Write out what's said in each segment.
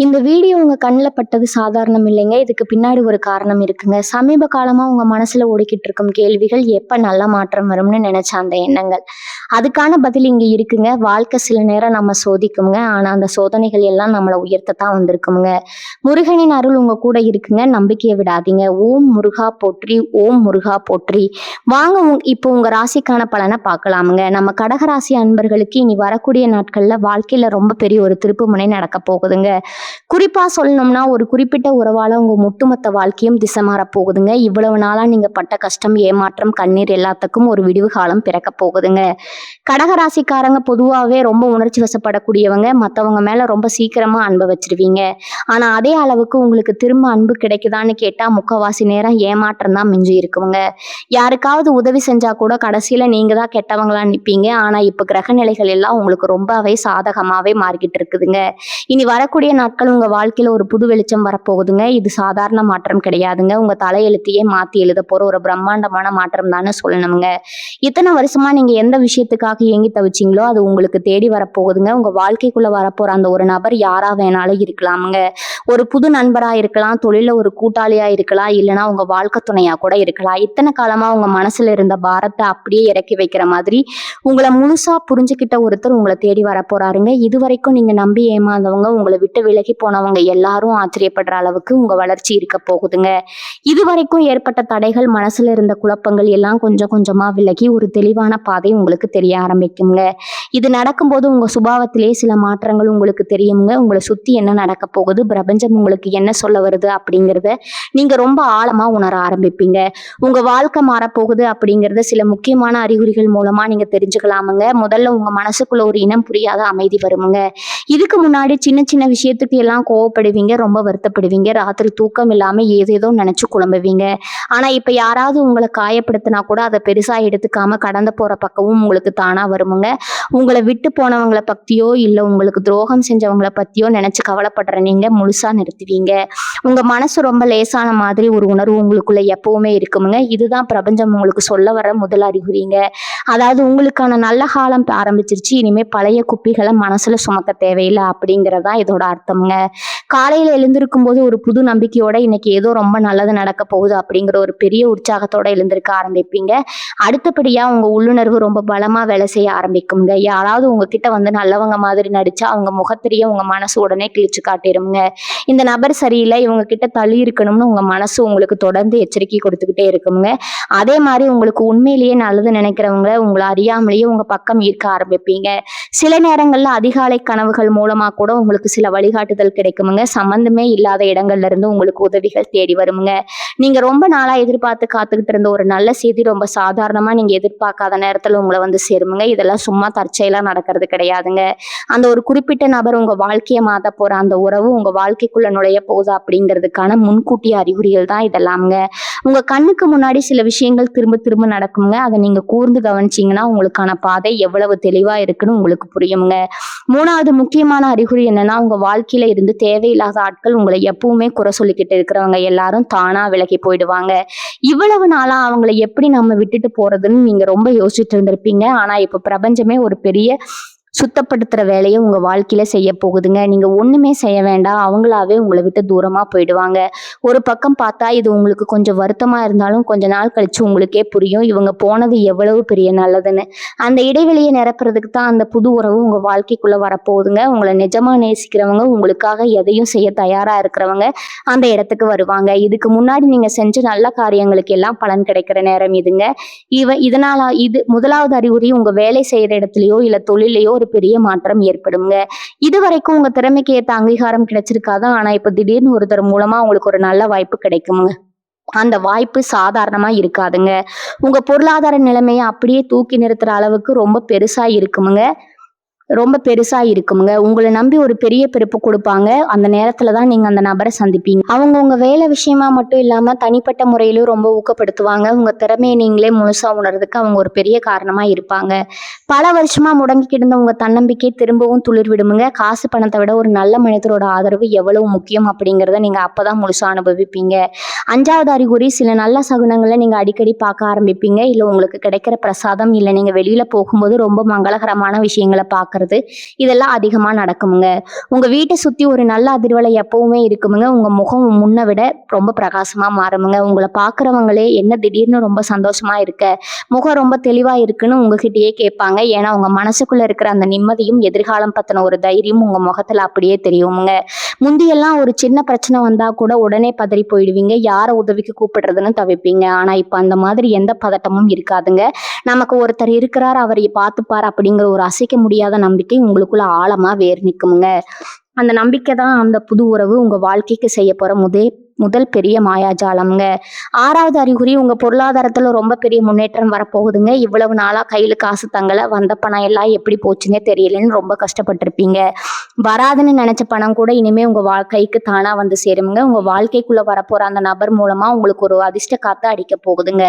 இந்த வீடியோ உங்க கண்ணுல பட்டது சாதாரணம் இல்லைங்க. இதுக்கு பின்னாடி ஒரு காரணம் இருக்குங்க. சமீப காலமா உங்க மனசுல ஓடிக்கிட்டு இருக்கும் கேள்விகள், எப்ப நல்ல மாற்றம் வரும்னு நினைச்ச அந்த எண்ணங்கள். அதுக்கான பதில் இங்க இருக்குங்க. வாழ்க்கை சில நேரம் நம்ம சோதிக்குங்க. ஆனா அந்த சோதனைகள் எல்லாம் நம்மள உயர்த்தத்தான் வந்திருக்குங்க. முருகனின் அருள் உங்க கூட இருக்குங்க. நம்பிக்கையை விடாதீங்க. ஓம் முருகா போற்றி, ஓம் முருகா போற்றி. வாங்க இப்போ உங்க ராசிக்கான பலனை பார்க்கலாமுங்க. நம்ம கடகராசி அன்பர்களுக்கு இனி வரக்கூடிய நாட்கள்ல வாழ்க்கையில ரொம்ப பெரிய ஒரு திருப்புமுனை நடக்க போகுதுங்க. குறிப்பா சொல்லணும்னா ஒரு குறிப்பிட்ட உறவால உங்க ஒட்டுமொத்த வாழ்க்கையும் திசை மாற போகுதுங்க. இவ்வளவு நாளா நீங்க பட்ட கஷ்டம், ஏமாற்றம், கண்ணீர் எல்லாத்துக்கும் ஒரு விடிவு காலம் பிறக்க போகுதுங்க. கடகராசிக்காரங்க பொதுவாகவே ரொம்ப உணர்ச்சி வசப்படக்கூடியவங்க. மற்றவங்க மேல ரொம்ப சீக்கிரமா அன்பை வச்சிருவீங்க. ஆனா அதே அளவுக்கு உங்களுக்கு திரும்ப அன்பு கிடைக்குதான்னு கேட்டா முக்கவாசி நேரம் ஏமாற்றம் தான் மிஞ்சி இருக்குங்க. யாருக்காவது உதவி செஞ்சா கூட கடைசியில நீங்க தான் கெட்டவங்களா நிற்பீங்க. ஆனா இப்ப கிரக நிலைகள் எல்லாம் உங்களுக்கு ரொம்பவே சாதகமாவே மாறிக்கிட்டு இருக்குதுங்க. இனி வரக்கூடிய நாட்கள் உங்க வாழ்க்கையில ஒரு புது வெளிச்சம் வரப்போகுதுங்க. இது சாதாரண மாற்றம் கிடையாதுங்க. உங்க தலையெழுத்தையே மாத்தி எழுத போற ஒரு பிரம்மாண்டமான மாற்றம் தானே சொல்லணுங்க. இத்தனை வருஷமா நீங்க எந்த விஷயத்துக்காக ஏங்கி தவிச்சிங்களோ அது உங்களுக்கு தேடி வரப்போகுதுங்க. உங்க வாழ்க்கைக்குள்ள வரப்போற அந்த ஒரு நபர் யாரா வேணாலும் இருக்கலாமுங்க. ஒரு புது நண்பரா இருக்கலாம், தொழில ஒரு கூட்டாளியா இருக்கலாம், இல்லைன்னா உங்க வாழ்க்கை துணையா கூட இருக்கலாம். இத்தனை காலமா உங்க மனசுல இருந்த பாரத்தை அப்படியே இறக்கி வைக்கிற மாதிரி உங்களை முழுசா புரிஞ்சுக்கிட்ட ஒருத்தர் உங்களை தேடி வர போறாருங்க. இது வரைக்கும் நீங்க நம்பி ஏமாந்தவங்க, உங்களை விட்டு விலகி போனவங்க எல்லாரும் ஆச்சரியப்படுற அளவுக்கு உங்க வளர்ச்சி இருக்க போகுதுங்க. இது வரைக்கும் ஏற்பட்ட தடைகள், மனசுல இருந்த குழப்பங்கள் எல்லாம் கொஞ்சம் கொஞ்சமா விலகி ஒரு தெளிவான பாதை உங்களுக்கு தெரிய ஆரம்பிக்குங்க. இது நடக்கும்போது உங்க சுபாவத்திலே சில மாற்றங்கள் உங்களுக்கு தெரியுங்க. உங்களை சுத்தி என்ன நடக்க போகுது, பிரபஞ்சம் உங்களுக்கு என்ன சொல்ல வருது அப்படிங்கிறத நீங்க ரொம்ப ஆழமா உணர ஆரம்பிப்பீங்க. உங்க வாழ்க்கை மாறப்போகுது அப்படிங்கறத சில முக்கியமான அறிகுறிகள் மூலமா நீங்க தெரிஞ்சுக்கலாமுங்க. முதல்ல உங்க மனசுக்குள்ள ஒரு இனம் புரியாத அமைதி வருமுங்க. இதுக்கு முன்னாடி சின்ன சின்ன விஷயத்துக்கு எல்லாம் கோவப்படுவீங்க, ரொம்ப வருத்தப்படுவீங்க, ராத்திரி தூக்கம் இல்லாம ஏதேதோ நினைச்சு குழம்புவீங்க. ஆனா இப்ப யாராவது உங்களை காயப்படுத்தினா கூட அதை பெருசா எடுத்துக்காம கடந்து போற பக்கமும் உங்களுக்கு தானா வருமுங்க. உங்களை விட்டு போனவங்களை பத்தியோ இல்ல உங்களுக்கு துரோகம் செஞ்சவங்களை பத்தியோ நினைச்சு கவலைப்படுற நீங்க முழுசா நிறுத்துவீங்க. உங்க மனசு ரொம்ப லேசான மாதிரி ஒரு உணர்வு உங்களுக்குள்ள எப்பவுமே இருக்குமுங்க. இதுதான் பிரபஞ்சம் உங்களுக்கு சொல்ல வர முதல் அறிகுறிங்க. அதாவது உங்களுக்கான நல்ல காலம் ஆரம்பிச்சிருச்சு. இனிமே பழைய குப்பிகளை மனசுல சுமக்க தேவையில்லை அப்படிங்கறதா இதோட அர்த்தம்ங்க. காலையில எழுந்திருக்கும் போது ஒரு புது நம்பிக்கையோட இன்னைக்கு ஏதோ ரொம்ப நல்லது நடக்க போகுது அப்படிங்கிற ஒரு பெரிய உற்சாகத்தோட எழுந்திருக்க ஆரம்பிப்பீங்க. அடுத்தபடியா உங்க உள்ளுணர்வு ரொம்ப பலமா வேலை செய்ய ஆரம்பிக்குங்க. யாராவது உங்ககிட்ட வந்து நல்லவங்க மாதிரி நடிச்சா அவங்க முகத்திலேயே உங்க மனசு உடனே கிழிச்சு காட்டிருங்க. இந்த நபர் சரியில்லை, இவங்க கிட்ட தள்ளி இருக்கணும்னு உங்க மனசு உங்களுக்கு தொடர்ந்து எச்சரிக்கை கொடுத்துக்கிட்டே இருக்குங்க. அதே மாதிரி உங்களுக்கு உண்மையிலேயே நல்லது நினைக்கிறவங்க உங்களை அறியாமலேயே உங்க பக்கம் ஈர்க்க ஆரம்பிப்பீங்க. சில நேரங்கள்ல அதிகாலை கனவுகள் மூலமா கூட உங்களுக்கு சில வழிகாட்டுதல் கிடைக்குமுங்க. சம்பந்தமே இல்லாத இடங்கள்ல இருந்து உங்களுக்கு உதவிகள் தேடி வருமுங்க. நீங்க ரொம்ப நாளா எதிர்பார்த்து காத்துக்கிட்டு இருந்த ஒரு நல்ல செய்தி ரொம்ப சாதாரணமா நீங்க எதிர்பார்க்காத நேரத்துல உங்களை வந்து சேருமுங்க. இதெல்லாம் சும்மா தற்செயலா நடக்கிறது கிடையாதுங்க. அந்த ஒரு குறிப்பிட்ட நபர் உங்க வாழ்க்கையை மாத்த போற அந்த உறவு உங்க வாழ்க்கைக்குள்ள நுழைய போகுது அப்படிங்கிறதுக்கான முன்கூட்டிய அறிகுறிகள் தான் இதெல்லாமுங்க. உங்க கண்ணுக்கு முன்னாடி சில விஷயங்கள் திரும்ப திரும்ப நடக்குங்க. அதை நீங்க கூர்ந்து கவனிச்சீங்கன்னா உங்களுக்கான பாதை எவ்வளவு தெளிவா இருக்குன்னு உங்களுக்கு புரியுங்க. மூணாவது முக்கியமான அறிகுறி என்னன்னா, உங்க வாழ்க்கையில இருந்து தேவையில்லாத ஆட்கள், உங்களை எப்பவுமே குறை சொல்லிக்கிட்டு இருக்கிறவங்க எல்லாரும் தானா விலகி போயிடுவாங்க. இவ்வளவு நாளா அவங்களை எப்படி நம்ம விட்டுட்டு போறதுன்னு நீங்க ரொம்ப யோசிச்சுட்டு இருந்திருப்பீங்க. ஆனா இப்ப பிரபஞ்சமே ஒரு பெரிய சுத்தப்படுத்துற வேலையை உங்க வாழ்க்கையில செய்ய போகுதுங்க. நீங்க ஒண்ணுமே செய்ய வேண்டாம், அவங்களாவே உங்களை விட்டு தூரமா போயிடுவாங்க. ஒரு பக்கம் பார்த்தா இது உங்களுக்கு கொஞ்சம் வருத்தமா இருந்தாலும் கொஞ்ச நாள் கழிச்சு உங்களுக்கே புரியும் இவங்க போனது எவ்வளவு பெரிய நல்லதுன்னு. அந்த இடைவெளியை நிரப்புறதுக்கு தான் அந்த புது உறவு உங்க வாழ்க்கைக்குள்ள வரப்போகுதுங்க. உங்களை நிஜமா நேசிக்கிறவங்க, உங்களுக்காக எதையும் செய்ய தயாரா இருக்கிறவங்க அந்த இடத்துக்கு வருவாங்க. இதுக்கு முன்னாடி நீங்க செஞ்ச நல்ல காரியங்களுக்கு எல்லாம் பலன் கிடைக்கிற நேரம் இதுங்க. இது முதலாவது அறிகுறி, உங்க வேலை செய்யற இடத்துலயோ இல்ல தொழிலையோ ஒரு பெரிய மாற்றம் ஏற்படுங்க. இது வரைக்கும் உங்க திறமைக்கு ஏற்ற அங்கீகாரம் கிடைச்சிருக்காது. ஆனா இப்ப திடீர்னு ஒருத்தர் மூலமா உங்களுக்கு ஒரு நல்ல வாய்ப்பு கிடைக்குங்க. அந்த வாய்ப்பு சாதாரணமா இருக்காதுங்க. உங்க பொருளாதார நிலைமையை அப்படியே தூக்கி நிறுத்துற அளவுக்கு ரொம்ப பெருசா இருக்குமுங்க. உங்களை நம்பி ஒரு பெரிய பிறப்பு கொடுப்பாங்க. அந்த நேரத்துலதான் நீங்க அந்த நபரை சந்திப்பீங்க. அவங்க உங்க வேலை விஷயமா மட்டும் இல்லாம தனிப்பட்ட முறையிலும் ரொம்ப ஊக்கப்படுத்துவாங்க. உங்க திறமையை நீங்களே முழுசா உணர்றதுக்கு அவங்க ஒரு பெரிய காரணமா இருப்பாங்க. பல வருஷமா முடங்கிக்கிட்டு இருந்த உங்க தன்னம்பிக்கை திரும்பவும் துளிர் விடுமுங்க. காசு பணத்தை விட ஒரு நல்ல மனிதரோட ஆதரவு எவ்வளவு முக்கியம் அப்படிங்கிறத நீங்க அப்பதான் முழுசா அனுபவிப்பீங்க. அஞ்சாவது அறிகுறி, சில நல்ல சகுனங்களை நீங்க அடிக்கடி பார்க்க ஆரம்பிப்பீங்க. இல்ல உங்களுக்கு கிடைக்கிற பிரசாதம், இல்ல நீங்க வெளியில போகும்போது ரொம்ப மங்களகரமான விஷயங்களை பார்க்க பார்க்கறது இதெல்லாம் அதிகமாக நடக்குமுங்க. உங்கள் வீட்டை சுற்றி ஒரு நல்ல அதிர்வலை எப்பவுமே இருக்குமுங்க. உங்கள் முகம் முன்னை விட ரொம்ப பிரகாசமாக மாறுமுங்க. உங்களை பார்க்குறவங்களே என்ன திடீர்னு ரொம்ப சந்தோஷமா இருக்க, முகம் ரொம்ப தெளிவா இருக்குன்னு உங்ககிட்டயே கேட்பாங்க. ஏன்னா உங்க மனசுக்குள்ள இருக்கிற அந்த நிம்மதியும் எதிர்காலம் பத்தின ஒரு தைரியம் உங்க முகத்துல அப்படியே தெரியுமுங்க. முந்தியெல்லாம் ஒரு சின்ன பிரச்சனை வந்தா கூட உடனே பதறி போயிடுவீங்க, யார உதவிக்கு கூப்பிடுறதுன்னு தவிப்பீங்க. ஆனா இப்ப அந்த மாதிரி எந்த பதட்டமும் இருக்காதுங்க. நமக்கு ஒருத்தர் இருக்கிறார், அவரை பார்த்துப்பார் அப்படிங்கிற ஒரு அசைக்க முடியாத நம்பிக்கை உங்களுக்குள்ள ஆழமா வேர் நிற்குமுங்க. அந்த நம்பிக்கை தான் அந்த புது உறவு உங்க வாழ்க்கைக்கு செய்ய போற முதல் பெரிய மாயாஜாலம்ங்க. 6வது அறிகுறி, உங்க பொருளாதாரத்துல ரொம்ப பெரிய முன்னேற்றம் வரப்போகுதுங்க. இவ்வளவு நாளா கையில காசு தங்கல, வந்த பணம் எல்லாம் எப்படி போச்சுன்னே தெரியலன்னு ரொம்ப கஷ்டப்பட்டிருப்பீங்க. வராதுன்னு நினைச்ச பணம் கூட இனிமே உங்க வாழ்க்கைக்கு தானா வந்து சேருமுங்க. உங்க வாழ்க்கைக்குள்ள வரப்போற அந்த நபர் மூலமா உங்களுக்கு ஒரு அதிர்ஷ்ட காத்து அடிக்க போகுதுங்க.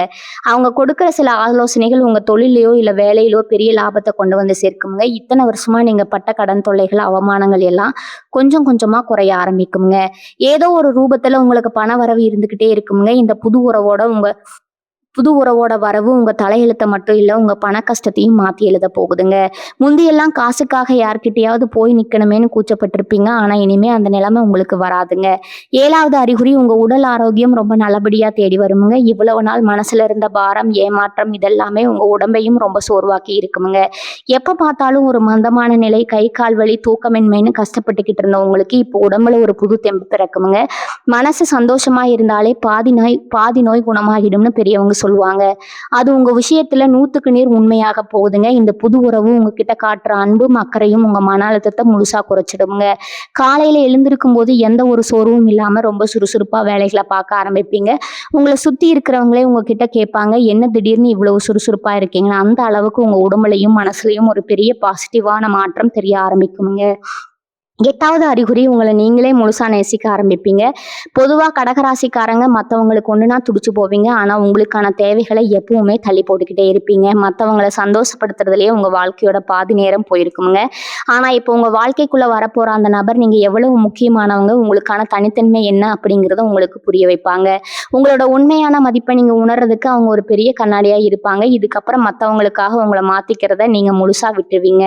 அவங்க கொடுக்குற சில ஆலோசனைகள் உங்க தொழிலையோ இல்ல வேலையிலோ பெரிய லாபத்தை கொண்டு வந்து சேர்க்குமுங்க. இத்தனை வருஷமா நீங்க பட்ட கடன் தொல்லைகள், அவமானங்கள் எல்லாம் கொஞ்சம் கொஞ்சமா குறைய ஆரம்பிக்குங்க. ஏதோ ஒரு ரூபத்துல உங்களுக்கு பண வரவு இருந்துகிட்டே இருக்குங்க. இந்த புது உறவோட வரவு உங்க தலையெழுத்தை மட்டும் இல்ல, உங்க பண கஷ்டத்தையும் மாத்தி எழுத போகுதுங்க. முந்தியெல்லாம் காசுக்காக யார்கிட்டயாவது போய் நிக்கணுமேனு கூச்சப்பட்டிருப்பீங்க. ஆனா இனிமே அந்த நிலைமை உங்களுக்கு வராதுங்க. 7வது அறிகுறி, உங்க உடல் ஆரோக்கியம் ரொம்ப நல்லபடியா தேடி வருமுங்க. இவ்வளவு நாள் மனசுல இருந்த பாரம், ஏமாற்றம் இதெல்லாமே உங்க உடம்பையும் ரொம்ப சோர்வாக்கி இருக்குமுங்க. எப்ப பார்த்தாலும் ஒரு மந்தமான நிலை, கை கால் வலி, தூக்கமின்மைன்னு கஷ்டப்பட்டுக்கிட்டு இருந்த உங்களுக்கு இப்போ உடம்புல ஒரு புது தெம்பு பிறக்குமுங்க. மனசு சந்தோஷமா இருந்தாலே பாதி நோய் குணமாகிடும்னு பெரியவங்க சொல்லுவாங்க. அது உங்க விஷயத்துல 100க்கு 100 உண்மையாக போகுதுங்க. இந்த புது உறவு உங்ககிட்ட காட்டுற அன்பும் அக்கறையும் உங்க மன அழுத்தத்தை முழுசா குறைச்சிடுங்க. காலையில எழுந்திருக்கும் போது எந்த ஒரு சோர்வும் இல்லாம ரொம்ப சுறுசுறுப்பா வேலைகளை பார்க்க ஆரம்பிப்பீங்க. உங்களை சுத்தி இருக்கிறவங்களே உங்ககிட்ட கேட்பாங்க, என்ன திடீர்னு இவ்வளவு சுறுசுறுப்பா இருக்கீங்கன்னா. அந்த அளவுக்கு உங்க உடம்புலையும் மனசுலையும் ஒரு பெரிய பாசிட்டிவான மாற்றம் தெரிய ஆரம்பிக்குங்க. 8வது அறிகுறி, உங்களை நீங்களே முழுசா நேசிக்க ஆரம்பிப்பீங்க. பொதுவா கடகராசிக்காரங்க மற்றவங்களுக்கு ஒண்ணுனா துடிச்சு போவீங்க. ஆனா உங்களுக்கான தேவைகளை எப்பவுமே தள்ளி போட்டுக்கிட்டே இருப்பீங்க. மற்றவங்களை சந்தோஷப்படுத்துறதுலயே உங்க வாழ்க்கையோட பாதி நேரம் போயிருக்குங்க. ஆனா இப்போ உங்க வாழ்க்கைக்குள்ள வரப்போற அந்த நபர் நீங்க எவ்வளவு முக்கியமானவங்க, உங்களுக்கான தனித்தன்மை என்ன அப்படிங்கிறத உங்களுக்கு புரிய வைப்பாங்க. உங்களோட உண்மையான மதிப்பை நீங்க உணர்றதுக்கு அவங்க ஒரு பெரிய கண்ணாடியா இருப்பாங்க. இதுக்கப்புறம் மற்றவங்களுக்காக உங்களை மாத்திக்கிறத நீங்க முழுசா விட்டுருவீங்க.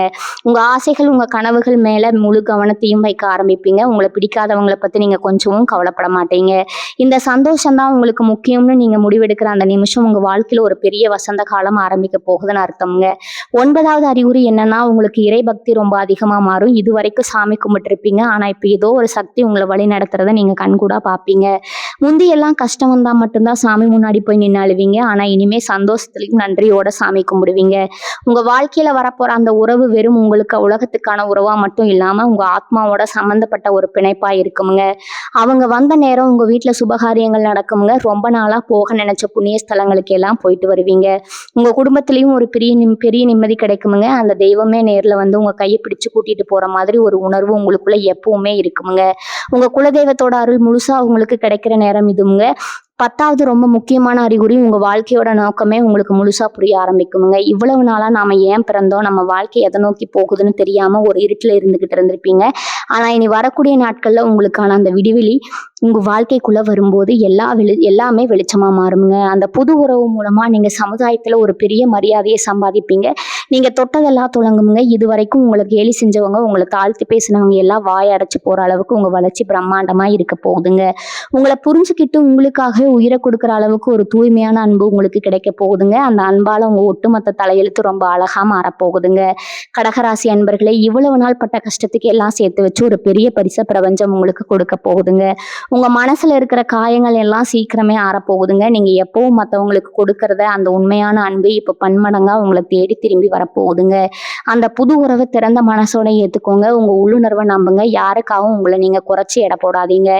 உங்க ஆசைகள், உங்க கனவுகள் மேல முழு கவனத்தையும் வைக்க ஆரம்பிப்பீங்க. உங்களை பிடிக்காதவங்களை பத்தி நீங்க கொஞ்சமும் கவலைப்பட மாட்டீங்க. இந்த சந்தோஷம் தான் உங்களுக்கு முக்கியம்னு நீங்க முடிவெடுக்கிற அந்த நிமிஷம் உங்க வாழ்க்கையில ஒரு பெரிய வசந்த காலம் ஆரம்பிக்க போகுதுன்னு அர்த்தம்ங்க. 9வது அறிகுறி என்னன்னா, உங்களுக்கு இறை பக்தி ரொம்ப அதிகமா மாறும். இது வரைக்கும் சாமி கும்பிட்டுருப்பீங்க. ஆனா இப்ப ஏதோ ஒரு சக்தி உங்களை வழி நடத்துறத நீங்க கண்கூடா பார்ப்பீங்க. முந்தியெல்லாம் கஷ்டம் வந்தா மட்டும்தான் சாமி முன்னாடி போய் நின்று அழுவீங்க. ஆனா இனிமே சந்தோஷத்துலயும் நன்றியோட சாமி கும்பிடுவீங்க. உங்க வாழ்க்கையில வரப்போற அந்த உறவு வெறும் உங்களுக்கு உலகத்துக்கான உறவா மட்டும் இல்லாம உங்க ஆத்மாவோட சம்பந்தப்பட்ட ஒரு பிணைப்பா இருக்குமுங்க. அவங்க வந்த நேரம் உங்க வீட்டுல சுபகாரியங்கள் நடக்குமுங்க. ரொம்ப நாளா போக நினைச்ச புண்ணிய ஸ்தலங்களுக்கு எல்லாம் போயிட்டு வருவீங்க. உங்க குடும்பத்திலயும் ஒரு பெரிய நிம்மதி கிடைக்குமுங்க. அந்த தெய்வமே நேர்ல வந்து உங்க கையை பிடிச்சு கூட்டிட்டு போற மாதிரி ஒரு உணர்வு உங்களுக்குள்ள எப்பவுமே இருக்குமுங்க. உங்க குலதெய்வத்தோட அருள் முழுசா உங்களுக்கு கிடைக்கிற நேரம் இதுங்க. 10வது ரொம்ப முக்கியமான அறிகுறி, உங்க வாழ்க்கையோட நோக்கமே உங்களுக்கு முழுசா புரிய ஆரம்பிக்குமுங்க. இவ்வளவு நாளா நாம ஏன் பிறந்தோம், நம்ம வாழ்க்கை எதை நோக்கி போகுதுன்னு தெரியாம ஒரு இருட்டுல இருந்துகிட்டு இருந்திருப்பீங்க. ஆனா இனி வரக்கூடிய நாட்கள்ல உங்களுக்கான அந்த விடிவெளி உங்க வாழ்க்கைக்குள்ள வரும்போது எல்லாமே வெளிச்சமா மாறுமுங்க. அந்த புது உறவு மூலமா நீங்க சமுதாயத்துல ஒரு பெரிய மரியாதையை சம்பாதிப்பீங்க. நீங்க தொட்டதெல்லாம் தொடங்குமுங்க. இது வரைக்கும் உங்களை கேலி செஞ்சவங்க, உங்களை தாழ்த்தி பேசினவங்க எல்லாம் வாய் அடைச்சு போற அளவுக்கு உங்க வளர்ச்சி பிரம்மாண்டமா இருக்க போகுதுங்க. உங்களை புரிஞ்சுக்கிட்டு உங்களுக்காக உயிரை கொடுக்குற அளவுக்கு ஒரு தூய்மையான அன்பு உங்களுக்கு கிடைக்க போகுதுங்க. அந்த அன்பால உங்க ஒட்டுமொத்த தலையெழுத்து ரொம்ப அழகா மாறப்போகுதுங்க. கடகராசி அன்பர்களே, இவ்வளவு நாள் பட்ட கஷ்டத்துக்கு எல்லாம் சேர்த்து வச்சு ஒரு பெரிய பரிசை பிரபஞ்சம் உங்களுக்கு கொடுக்க போகுதுங்க. உங்க மனசுல இருக்கிற காயங்கள் எல்லாம் சீக்கிரமே ஆறப்போகுதுங்க. நீங்க எப்பவும் மற்றவங்களுக்கு கொடுக்கறத அந்த உண்மையான அன்பு இப்ப பன்மடங்கா உங்களை தேடி திரும்பி வரப்போகுதுங்க. அந்த புது உறவை திறந்த மனசோட ஏத்துக்கோங்க. உங்க உள்ளுணர்வை நம்புங்க. யாருக்காகவும் உங்களை நீங்க குறைச்சி எடை போடாதீங்க.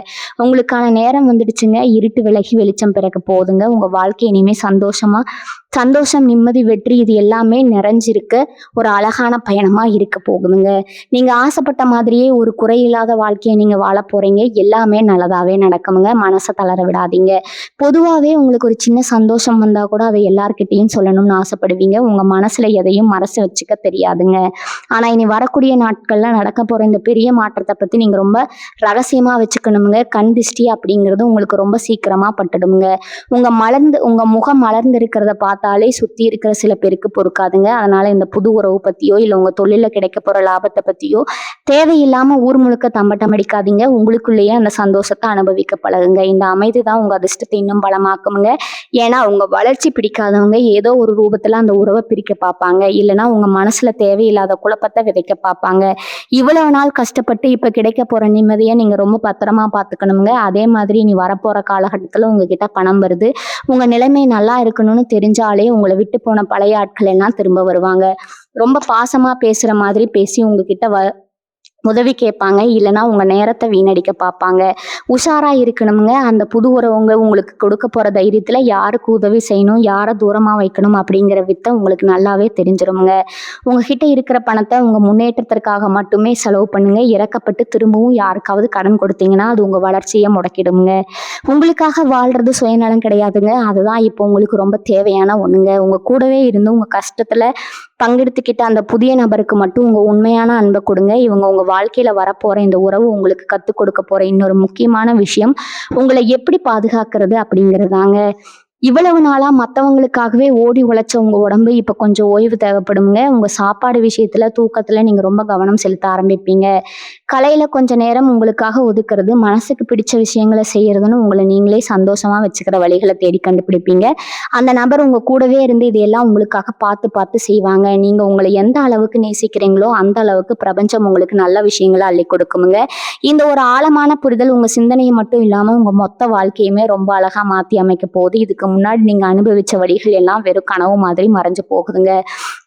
உங்களுக்கான நேரம் வந்துடுச்சுங்க. இருட்டு விலகி வெளிச்சம் பிறக்க போகுதுங்க. உங்க வாழ்க்கை இனிமே சந்தோஷம், நிம்மதி, வெற்றி இது எல்லாமே நிறைஞ்சிருக்க ஒரு அழகான பயணமா இருக்க போகுதுங்க. நீங்க ஆசைப்பட்ட மாதிரியே ஒரு குறையில்லாத வாழ்க்கையை நீங்க வாழ போறீங்க. எல்லாமே நல்லதாவே நடக்குமுங்க. மனசை தளர விடாதீங்க. பொதுவாகவே உங்களுக்கு ஒரு சின்ன சந்தோஷம் வந்தா கூட அதை எல்லார்கிட்டையும் சொல்லணும்னு ஆசைப்படுவீங்க. உங்க மனசுல எதையும் மறைச்சு வச்சுக்க தெரியாதுங்க. ஆனா இனி வரக்கூடிய நாட்கள்ல நடக்க போற இந்த பெரிய மாற்றத்தை பத்தி நீங்க ரொம்ப ரகசியமா வச்சுக்கணுமுங்க. கண் திஷ்டி அப்படிங்கிறது உங்களுக்கு ரொம்ப சீக்கிரமா பட்டுடுங்க. உங்க முகம் மலர்ந்து இருக்கிறத பார்த்தா பார்த்தாலே சுத்தி இருக்கிற சில பேருக்கு பொறுக்காதுங்க. அதனால இந்த புது உறவு பத்தியோ இல்ல உங்க தொழில கிடைக்க போற லாபத்தை பத்தியோ தேவையில்லாம ஊர் முழுக்க தம்பட்டம் அடிக்காதீங்க. உங்களுக்குள்ளேயே அந்த சந்தோஷத்தை அனுபவிக்க பழகுங்க. இந்த அமைதி தான் உங்க அதிர்ஷ்டத்தை இன்னும் பலமாக்குமுங்க. ஏன்னா உங்க வளர்ச்சி பிடிக்காதவங்க ஏதோ ஒரு ரூபத்துல அந்த உறவை பிரிக்க பார்ப்பாங்க. இல்லைன்னா உங்க மனசுல தேவையில்லாத குழப்பத்தை விதைக்க பார்ப்பாங்க. இவ்வளவு நாள் கஷ்டப்பட்டு இப்ப கிடைக்க போற நிம்மதியை நீங்க ரொம்ப பத்திரமா பார்த்துக்கணுங்க. அதே மாதிரி நீ வரப்போற காலகட்டத்துல உங்ககிட்ட பணம் வருது. உங்க நிலைமை நல்லா இருக்கணும்னு தெரிஞ்சாலே உங்களை விட்டு போன பழைய ஆட்கள் எல்லாம் திரும்ப வருவாங்க. ரொம்ப பாசமா பேசுற மாதிரி பேசி உங்ககிட்ட உதவி கேட்பாங்க. இல்லைன்னா உங்க நேரத்தை வீணடிக்க பார்ப்பாங்க. உஷாரா இருக்கணுங்க. அந்த புது உறவுங்க உங்களுக்கு கொடுக்க போற தைரியத்துல யாருக்கு உதவி செய்யணும், யாரை தூரமா வைக்கணும் அப்படிங்கிற வித்தை உங்களுக்கு நல்லாவே தெரிஞ்சிருமுங்க. உங்ககிட்ட இருக்கிற பணத்தை உங்க முன்னேற்றத்திற்காக மட்டுமே செலவு பண்ணுங்க. இறக்கப்பட்டு திரும்பவும் யாருக்காவது கடன் கொடுத்தீங்கன்னா அது உங்க வளர்ச்சியை முடக்கிடுங்க. உங்களுக்காக வாழ்றது சுயநலம் கிடையாதுங்க. அதுதான் இப்போ உங்களுக்கு ரொம்ப தேவையான ஒண்ணுங்க. உங்க கூடவே இருந்து உங்க கஷ்டத்துல பங்கெடுத்துக்கிட்ட அந்த புதிய நபருக்கு மட்டும் உங்க உண்மையான அன்பை கொடுங்க. இவங்க உங்க வாழ்க்கையில வரப்போற இந்த உறவு உங்களுக்கு கத்துக் கொடுக்க போற இன்னொரு முக்கியமான விஷயம் உங்களை எப்படி பாதுகாக்கிறது அப்படிங்கிறதாங்க. இவ்வளவு நாளா மத்தவங்களுக்காகவே ஓடி உழைச்ச உங்க உடம்பு இப்ப கொஞ்சம் ஓய்வு தேவைப்படுங்க. உங்க சாப்பாடு விஷயத்துல தூக்கத்துல நீங்க ரொம்ப கவனம் செலுத்த ஆரம்பிப்பீங்க. கலையில கொஞ்ச நேரம் உங்களுக்காக ஒதுக்குறது, மனசுக்கு பிடிச்ச விஷயங்களை செய்யறதுன்னு உங்களை நீங்களே சந்தோஷமா வச்சுக்கிற வழிகளை தேடி கண்டுபிடிப்பீங்க. அந்த நபர் உங்க கூடவே இருந்து இதையெல்லாம் உங்களுக்காக பார்த்து பார்த்து செய்வாங்க. நீங்க உங்களை எந்த அளவுக்கு நேசிக்கிறீங்களோ அந்த அளவுக்கு பிரபஞ்சம் உங்களுக்கு நல்ல விஷயங்களை அள்ளி கொடுக்குமுங்க. இந்த ஒரு ஆழமான புரிதல் உங்க சிந்தனையை மட்டும் இல்லாம உங்க மொத்த வாழ்க்கையுமே ரொம்ப அழகா மாத்தி அமைக்க போகுது. இதுக்கு முன்னாடி நீங்க அனுபவிச்ச வழிகள் எல்லாம் வெறும் கனவு மாதிரி மறைஞ்சு போகுதுங்க.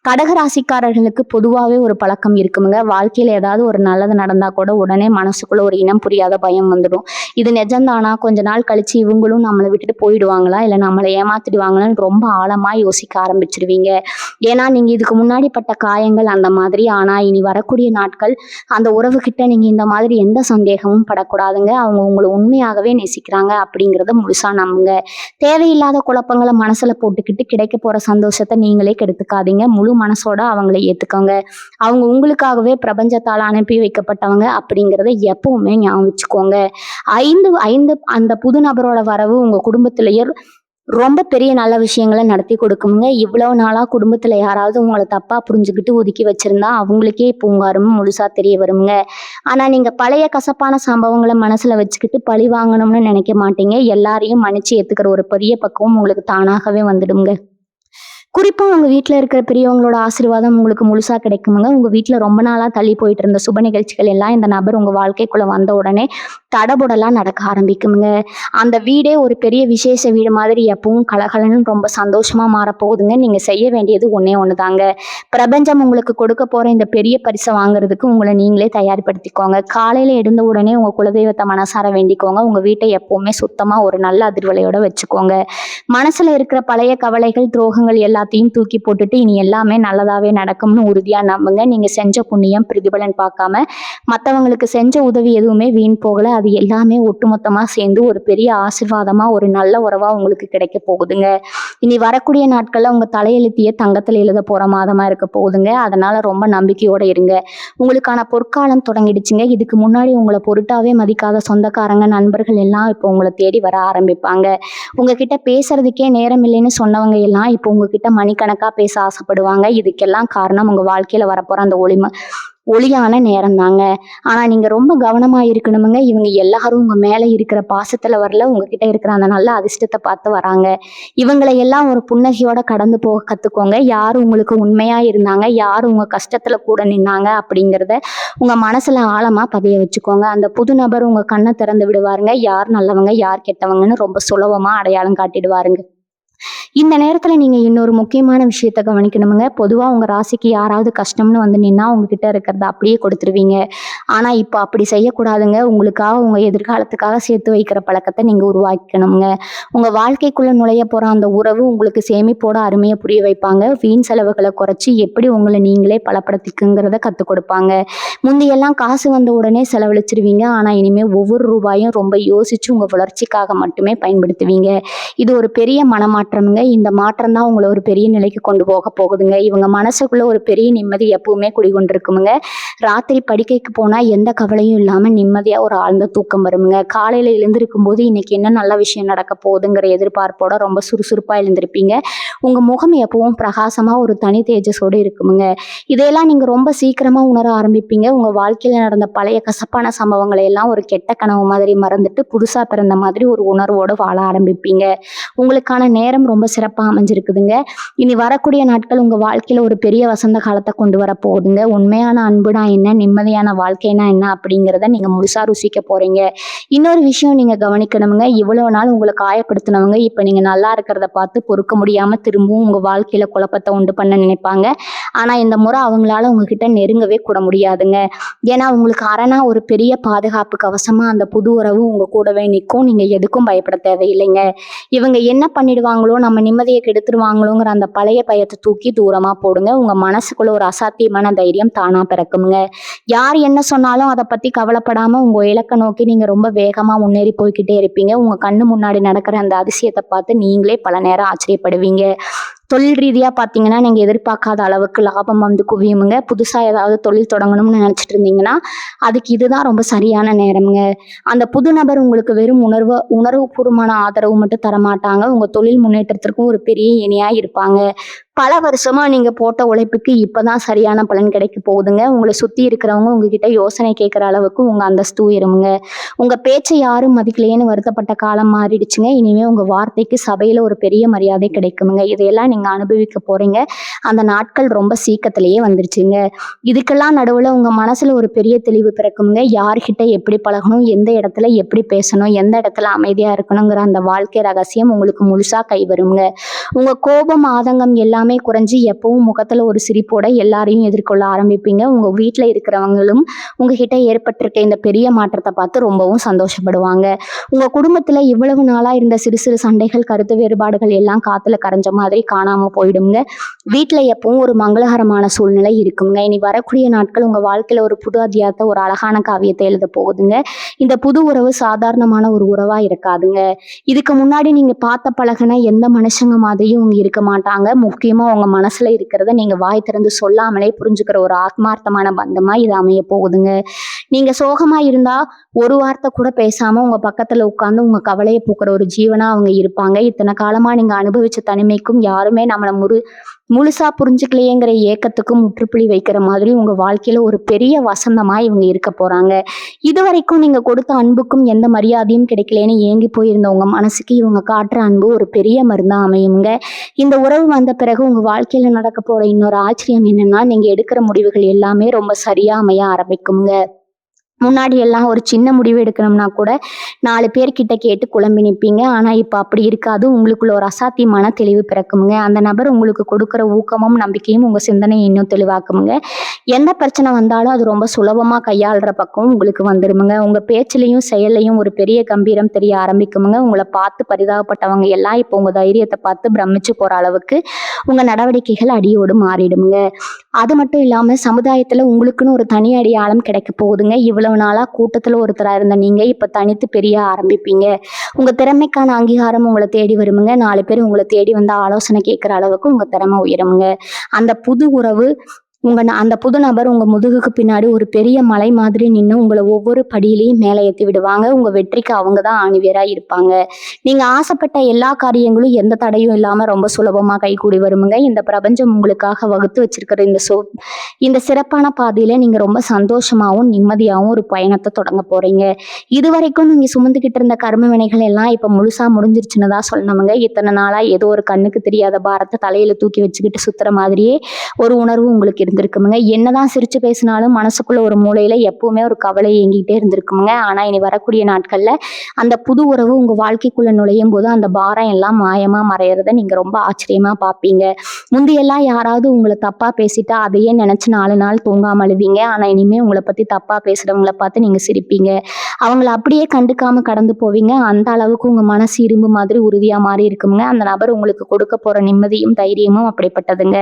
கடகராசிக்காரர்களுக்கு பொதுவாகவே ஒரு பழக்கம் இருக்குமுங்க. வாழ்க்கையில ஏதாவது ஒரு நல்லது நடந்தா கூட உடனே மனசுக்குள்ள ஒரு இனம் புரியாத பயம் வந்துடும். இது நிஜம்தானா, கொஞ்ச நாள் கழிச்சு இவங்களும் நம்மளை விட்டுட்டு போயிடுவாங்களா, இல்லை நம்மளை ஏமாத்திடுவாங்களான்னு ரொம்ப ஆழமா யோசிக்க ஆரம்பிச்சிருவீங்க. ஏன்னா நீங்க இதுக்கு முன்னாடி பட்ட காயங்கள் அந்த மாதிரி. ஆனா இனி வரக்கூடிய நாட்கள் அந்த உறவு கிட்ட நீங்க இந்த மாதிரி எந்த சந்தேகமும் படக்கூடாதுங்க. அவங்க உங்களை உண்மையாகவே நேசிக்கிறாங்க அப்படிங்கிறத முழுசா நம்புங்க. தேவையில்லாத குழப்பங்களை மனசுல போட்டுக்கிட்டு கிடைக்க போற சந்தோஷத்தை நீங்களே கெடுத்துக்காதீங்க. முழு மனசோட அவங்களை ஏத்துக்கோங்க. அவங்க உங்களுக்காகவே பிரபஞ்சத்தால் அனுப்பி வைக்கப்பட்டவங்க அப்படிங்கிறத எப்பவுமே ஞாபகம் வச்சுக்கோங்க. அந்த புது நபரோட வரவு உங்க குடும்பத்திலேயே ரொம்ப பெரிய நல்ல விஷயங்களை நடத்தி கொடுக்குமுங்க. இவ்வளவு நாளா குடும்பத்துல யாராவது உங்களை தப்பா புரிஞ்சுக்கிட்டு ஒதுக்கி வச்சிருந்தா அவங்களுக்கே இப்போ உங்க அருமை முழுசா தெரிய வருங்க. ஆனா நீங்க பழைய கசப்பான சம்பவங்களை மனசுல வச்சுக்கிட்டு பழி வாங்கணும்னு நினைக்க மாட்டீங்க. எல்லாரையும் மன்னிச்சு ஏத்துக்கிற ஒரு பெரிய பக்குவம் உங்களுக்கு தானாகவே வந்துடுங்க. குறிப்பா உங்க வீட்டுல இருக்கிற பெரியவங்களோட ஆசீர்வாதம் உங்களுக்கு முழுசா கிடைக்குமுங்க. உங்க வீட்டுல ரொம்ப நாளா தள்ளி போயிட்டு இருந்த சுப நிகழ்ச்சிகள் எல்லாம் இந்த நபர் உங்க வாழ்க்கைக்குள்ள வந்த உடனே தடபுடலாம் நடக்க ஆரம்பிக்குமுங்க. அந்த வீடே ஒரு பெரிய விசேஷ வீடு மாதிரி எப்பவும் கலகலன்னு ரொம்ப சந்தோஷமா மாறப்போகுதுங்க. நீங்க செய்ய வேண்டியது ஒன்னே ஒண்ணுதாங்க. பிரபஞ்சம் உங்களுக்கு கொடுக்க போற இந்த பெரிய பரிசை வாங்குறதுக்கு உங்களை நீங்களே தயார்படுத்திக்கோங்க. காலையில எழுந்த உடனே உங்க குலதெய்வத்தை மனசார வேண்டிக்கோங்க. உங்க வீட்டை எப்பவுமே சுத்தமா ஒரு நல்ல அதிர்வலையோட வச்சுக்கோங்க. மனசுல இருக்கிற பழைய கவலைகள், துரோகங்கள் எல்லாத்தையும் தூக்கி போட்டுட்டு இனி எல்லாமே நல்லதாவே நடக்கும்னு உறுதியா நம்புங்க. நீங்க செஞ்ச புண்ணியம் பிரதிபலன் பார்க்காம மற்றவங்களுக்கு செஞ்ச உதவி எதுவுமே வீண் போகல. அது எல்லாமே ஒட்டுமொத்தமா சேர்ந்து ஒரு பெரிய ஆசீர்வாதமா ஒரு நல்ல உறவா உங்களுக்கு கிடைக்க போகுதுங்க. இனி வரக்கூடிய நாட்கள்ல உங்க தலையெழுத்திய தங்கத்துல எழுத போற மாதமா இருக்க போகுதுங்க. அதனால ரொம்ப நம்பிக்கையோட இருங்க. உங்களுக்கான பொற்காலம் தொடங்கிடுச்சுங்க. இதுக்கு முன்னாடி உங்களை பொருட்டாவே மதிக்காத சொந்தக்காரங்க, நண்பர்கள் எல்லாம் இப்போ உங்களை தேடி வர ஆரம்பிப்பாங்க. உங்ககிட்ட பேசுறதுக்கே நேரம் இல்லைன்னு சொன்னவங்க எல்லாம் இப்போ உங்ககிட்ட மணிக்கணக்கா பேச ஆசைப்படுவாங்க. இதுக்கெல்லாம் காரணம் உங்க வாழ்க்கையில வரப்போற அந்த ஒளியான நேரம் தாங்க. ஆனா நீங்க ரொம்ப கவனமா இருக்கணுமுங்க. இவங்க எல்லாரும் உங்க மேல இருக்கிற பாசத்துல வரல, உங்ககிட்ட இருக்கிற அந்த நல்ல அதிர்ஷ்டத்தை பார்த்து வராங்க. இவங்களை எல்லாம் ஒரு புன்னகையோட கடந்து போக கத்துக்கோங்க. யார் உங்களுக்கு உண்மையா இருந்தாங்க, யார் உங்க கஷ்டத்துல கூட நின்னாங்க அப்படிங்கிறத உங்க மனசுல ஆழமா பதிய வச்சுக்கோங்க. அந்த புது நபர் உங்க கண்ணை திறந்து விடுவாருங்க. யார் நல்லவங்க யார் கெட்டவங்கன்னு ரொம்ப சுலபமா அடையாளம் காட்டிடுவாருங்க. இந்த நேரத்துல நீங்க இன்னொரு முக்கியமான விஷயத்த கவனிக்கணுமுங்க. பொதுவா உங்க ராசிக்கு யாராவது கஷ்டம்னு வந்து நின்னா உங்ககிட்ட இருக்கிறத அப்படியே கொடுத்துருவீங்க. ஆனா இப்போ அப்படி செய்யக்கூடாதுங்க. உங்களுக்காக உங்க எதிர்காலத்துக்காக சேர்த்து வைக்கிற பழக்கத்தை நீங்க உருவாக்கணுங்க. உங்க வாழ்க்கைக்குள்ள நுழைய போற அந்த உறவு உங்களுக்கு சேமிப்போட அருமையை புரிய வைப்பாங்க. வீண் செலவுகளை குறைச்சி எப்படி உங்களை நீங்களே பலப்படுத்திக்குங்கிறத கத்துக் கொடுப்பாங்க. முந்தையெல்லாம் காசு வந்த உடனே செலவழிச்சிருவீங்க. ஆனா இனிமே ஒவ்வொரு ரூபாயும் ரொம்ப யோசிச்சு உங்க வளர்ச்சிக்காக மட்டுமே பயன்படுத்துவீங்க. இது ஒரு பெரிய மனமாற்றமுங்க. இருக்குமுங்க. இந்த மாற்றம் தான் உங்கள ஒரு பெரிய நிலைக்கு கொண்டு போக போகுதுங்க. இவங்க மனசுக்குள்ள ஒரு பெரிய நிம்மதி எப்பவுமே குடிகொண்டிருக்குமுங்க. ராத்திரி படுக்கைக்கு போனா எந்த கவலையும் இல்லாம நிம்மதியா ஒரு ஆழ்ந்த தூக்கம் வருமுங்க. காலையில எழுந்திருக்கும் போது இன்னைக்கு என்ன நல்ல விஷயம் நடக்க போகுதுங்கிற எதிர்பார்ப்போட ரொம்ப சுறுசுறுப்பா எழுந்திருப்பீங்க. உங்க முகம் எப்பவும் பிரகாசமா ஒரு தனி தேஜஸோடு இருக்குமுங்க. இதையெல்லாம் நீங்க ரொம்ப சீக்கிரமா உணர ஆரம்பிப்பீங்க. உங்க வாழ்க்கையில நடந்த பழைய கசப்பான சம்பவங்களை எல்லாம் ஒரு கெட்ட கனவு மாதிரி மறந்துட்டு புதுசா பிறந்த மாதிரி ஒரு உணர்வோடு வாழ ஆரம்பிப்பீங்க. உங்களுக்கான நேரம் ரொம்ப சிறப்பா அமைஞ்சிருக்குதுங்க. இனி வரக்கூடிய நாட்கள் உங்க வாழ்க்கையில ஒரு பெரிய வசந்த காலத்தை கொண்டு வர போகுதுங்க. உண்மையான அன்புனா என்ன, நிம்மதியான வாழ்க்கைனா என்ன அப்படிங்கிறத நீங்க முழுசா ருசிக்க போறீங்க. இன்னொரு விஷயம் நீங்க கவனிக்கணுங்க. இவ்வளவு நாள் உங்களை காயப்படுத்தினவங்க இப்ப நீங்க நல்லா இருக்கிறத பார்த்து பொறுக்க முடியாம திரும்பவும் உங்க வாழ்க்கையில குழப்பத்தை உண்டு பண்ண நினைப்பாங்க. ஆனா இந்த முறை அவங்களால உங்ககிட்ட நெருங்கவே கூட முடியாதுங்க. ஏன்னா உங்களுக்கு அரணா ஒரு பெரிய பாதுகாப்பு கவசமா அந்த புது உறவு உங்க கூடவே நிற்கும். நீங்க எதுக்கும் பயப்பட தேவையில்லைங்க. இவங்க என்ன பண்ணிடுவாங்களோ, நம்ம நிம்மதியை கெடுத்துருவாங்களோங்கிற அந்த பழைய பயத்தை தூக்கி தூரமா போடுங்க. உங்க மனசுக்குள்ள ஒரு அசாத்தியமான தைரியம் தானா பிறக்குங்க. யார் என்ன சொன்னாலும் அதை பத்தி கவலைப்படாம உங்க இலக்கை நோக்கி நீங்க ரொம்ப வேகமா முன்னேறி போய்கிட்டே இருப்பீங்க. உங்க கண்ணு முன்னாடி நடக்கிற அந்த அதிசயத்தை பார்த்து நீங்களே பல நேரம் ஆச்சரியப்படுவீங்க. தொழில் ரீதியா பார்த்தீங்கன்னா, நீங்க எதிர்பார்க்காத அளவுக்கு லாபம் வந்து குவியுமுங்க. புதுசா ஏதாவது தொழில் தொடங்கணும்னு நினைச்சிட்டு இருந்தீங்கன்னா, அதுக்கு இதுதான் ரொம்ப சரியான நேரம்ங்க. அந்த புது நபர் உங்களுக்கு வெறும் உணர்வுபூர்வமான ஆதரவு மட்டும் தரமாட்டாங்க. உங்க தொழில் முன்னேற்றத்திற்கும் ஒரு பெரிய இணையா இருப்பாங்க. பல வருஷமா நீங்க போட்ட உழைப்புக்கு இப்பதான் சரியான பலன் கிடைக்க போகுதுங்க. உங்களை சுத்தி இருக்கிறவங்க உங்ககிட்ட யோசனை கேட்கிற அளவுக்கு உங்க அந்தஸ்து உயருமுங்க. உங்க பேச்சை யாரும் மதிக்கலையேன்னு வருத்தப்பட்ட காலம் மாறிடுச்சுங்க. இனிமே உங்க வார்த்தைக்கு சபையில ஒரு பெரிய மரியாதை கிடைக்குமுங்க. இதையெல்லாம் நீங்க அனுபவிக்க போறீங்க. அந்த நாட்கள் ரொம்ப சீக்கிரத்திலேயே வந்துருச்சுங்க. இதுக்கெல்லாம் நடுவுல உங்க மனசுல ஒரு பெரிய தெளிவு பிறக்குமுங்க. யார்கிட்ட எப்படி பழகணும், எந்த இடத்துல எப்படி பேசணும், எந்த இடத்துல அமைதியா இருக்கணுங்கிற அந்த வாழ்க்கை ரகசியம் உங்களுக்கு முழுசா கை வருங்க. உங்க கோபம், ஆதங்கம் எல்லாமே குறைஞ்சு எப்பவும் முகத்துல ஒரு சிரிப்போட எல்லாரையும் எதிர்கொள்ள ஆரம்பிப்பீங்க. உங்க வீட்டுல இருக்கிறவங்களும் உங்ககிட்ட ஏற்பட்டிருக்க இந்த பெரிய மாற்றத்தை பார்த்து ரொம்பவும் சந்தோஷப்படுவாங்க. உங்க குடும்பத்துல இவ்வளவு நாளா இருந்த சிறு சிறு சண்டைகள், கருத்து வேறுபாடுகள் எல்லாம் காத்துல கரைஞ்ச மாதிரி காணாம போயிடுங்க. வீட்டுல எப்பவும் ஒரு மங்களகரமான சூழ்நிலை இருக்குங்க. இனி வரக்கூடிய நாட்கள் உங்க வாழ்க்கையில ஒரு புது அத்தியாயத்தை, ஒரு அழகான காவியத்தை எழுத போகுதுங்க. இந்த புது உறவு சாதாரணமான ஒரு உறவா இருக்காதுங்க. இதுக்கு முன்னாடி நீங்க பார்த்த பழகுன எந்த மனுஷங்க மாதிரியும் இவங்க இருக்க மாட்டாங்க. முக்கியமா உங்க மனசுல இருக்கிறத நீங்க வாய் திறந்து சொல்லாமலே புரிஞ்சுக்கிற ஒரு ஆத்மார்த்தமான பந்தமா இது அமைய போகுதுங்க. நீங்க சோகமா இருந்தா ஒரு வார்த்தை கூட பேசாம உங்க பக்கத்துல உட்கார்ந்து உங்க கவலையை போக்குற ஒரு ஜீவனா அவங்க இருப்பாங்க. இத்தனை காலமா நீங்க அனுபவிச்ச தனிமைக்கும் யாருமே நம்மளை முழுசா புரிஞ்சுக்கலையேங்கிற ஏக்கத்துக்கும் முற்றுப்புள்ளி வைக்கிற மாதிரி உங்க வாழ்க்கையில ஒரு பெரிய வசந்தமா இவங்க இருக்க போறாங்க. இதுவரைக்கும் நீங்க கொடுத்த அன்புக்கும் எந்த மரியாதையும் கிடைக்கலன்னு ஏங்கி போயிருந்த உங்க மனசுக்கு இவங்க காட்டுற அன்பு ஒரு பெரிய மருந்தா அமையுங்க. இந்த உறவு வந்த பிறகு உங்க வாழ்க்கையில நடக்க போற இன்னொரு ஆச்சரியம் என்னன்னா, நீங்க எடுக்கிற முடிவுகள் எல்லாமே ரொம்ப சரியா அமைய ஆரம்பிக்குங்க. முன்னாடி எல்லாம் ஒரு சின்ன முடிவு எடுக்கணும்னா கூட 4 பேர்கிட்ட கேட்டு குழம்பி நிற்பீங்க. ஆனா இப்ப அப்படி இருக்காது. உங்களுக்குள்ள ஒரு அசாத்தியமான தெளிவு பிறக்குமுங்க. அந்த நபர் உங்களுக்கு கொடுக்குற ஊக்கமும் நம்பிக்கையும் உங்க சிந்தனையை இன்னும் தெளிவாக்குமுங்க. எந்த பிரச்சனை வந்தாலும் அது ரொம்ப சுலபமா கையாளுற பக்கம் உங்களுக்கு வந்துருமுங்க. உங்க பேச்சிலையும் செயலையும் ஒரு பெரிய கம்பீரம் தெரிய ஆரம்பிக்குமுங்க. உங்களை பார்த்து பரிதாபப்பட்டவங்க எல்லாம் இப்போ உங்க தைரியத்தை பார்த்து பிரமிச்சு போற அளவுக்கு உங்க நடவடிக்கைகள் அடியோடு மாறிடுமுங்க. அது மட்டும் இல்லாம சமுதாயத்துல உங்களுக்குன்னு ஒரு தனி அடையாளம் கிடைக்க போகுதுங்க. இவ்வளவு நாளா கூட்டத்துல ஒருத்தரா இருந்த நீங்க இப்ப தனித்து பெரிய ஆரம்பிப்பீங்க. உங்க திறமைக்கான அங்கீகாரம் உங்களை தேடி வருமுங்க. 4 பேர் உங்களை தேடி வந்து ஆலோசனை கேட்கிற அளவுக்கு உங்க திறமை உயருமுங்க. அந்த புது உறவு அந்த புது நபர் உங்க முதுகுக்கு பின்னாடி ஒரு பெரிய மலை மாதிரி நின்று உங்களை ஒவ்வொரு படியிலையும் மேலே ஏற்றி விடுவாங்க. உங்க வெற்றிக்கு அவங்க தான் ஆணிவேரா இருப்பாங்க. நீங்க ஆசைப்பட்ட எல்லா காரியங்களும் எந்த தடையும் இல்லாம ரொம்ப சுலபமா கைகூடி வருமுங்க. இந்த பிரபஞ்சம் உங்களுக்காக வகுத்து வச்சிருக்கிற இந்த சிறப்பான பாதையில நீங்க ரொம்ப சந்தோஷமாவும் நிம்மதியாகவும் ஒரு பயணத்தை தொடங்க போறீங்க. இதுவரைக்கும் நீங்க சுமந்துக்கிட்டு இருந்த கர்ம வினைகள் எல்லாம் இப்ப முழுசா முடிஞ்சிருச்சுன்னு தான் சொல்லணுமுங்க. இத்தனை நாளா ஏதோ ஒரு கண்ணுக்கு தெரியாத பாரத்தை தலையில தூக்கி வச்சுக்கிட்டு சுத்துற மாதிரியே ஒரு உணர்வு உங்களுக்கு இருந்திருக்குமுங்க. என்னதான் சிரிச்சு பேசினாலும் மனசுக்குள்ள ஒரு மூலையில எப்பவுமே ஒரு கவலை ஏங்கிட்டே இருந்திருக்குமுங்க. ஆனா இனி வரக்கூடிய நாட்கள்ல அந்த புது உறவு உங்க வாழ்க்கைக்குள்ள நுழையும் போது அந்த பாரம் எல்லாம் மாயமா மறையறத நீங்க ரொம்ப ஆச்சரியமா பார்ப்பீங்க. முந்தியெல்லாம் யாராவது உங்களை தப்பா பேசிட்டா அதையே நினைச்சு 4 நாள் தூங்காம அழுவீங்க. ஆனா இனிமே உங்களை பத்தி தப்பா பேசுறவங்களை பார்த்து நீங்க சிரிப்பீங்க. அவங்கள அப்படியே கண்டுக்காம கடந்து போவீங்க. அந்த அளவுக்கு உங்க மனசு இரும்பு மாதிரி உறுதியா மாறி இருக்குங்க. அந்த நபர் உங்களுக்கு கொடுக்க போற நிம்மதியும் தைரியமும் அப்படிப்பட்டதுங்க.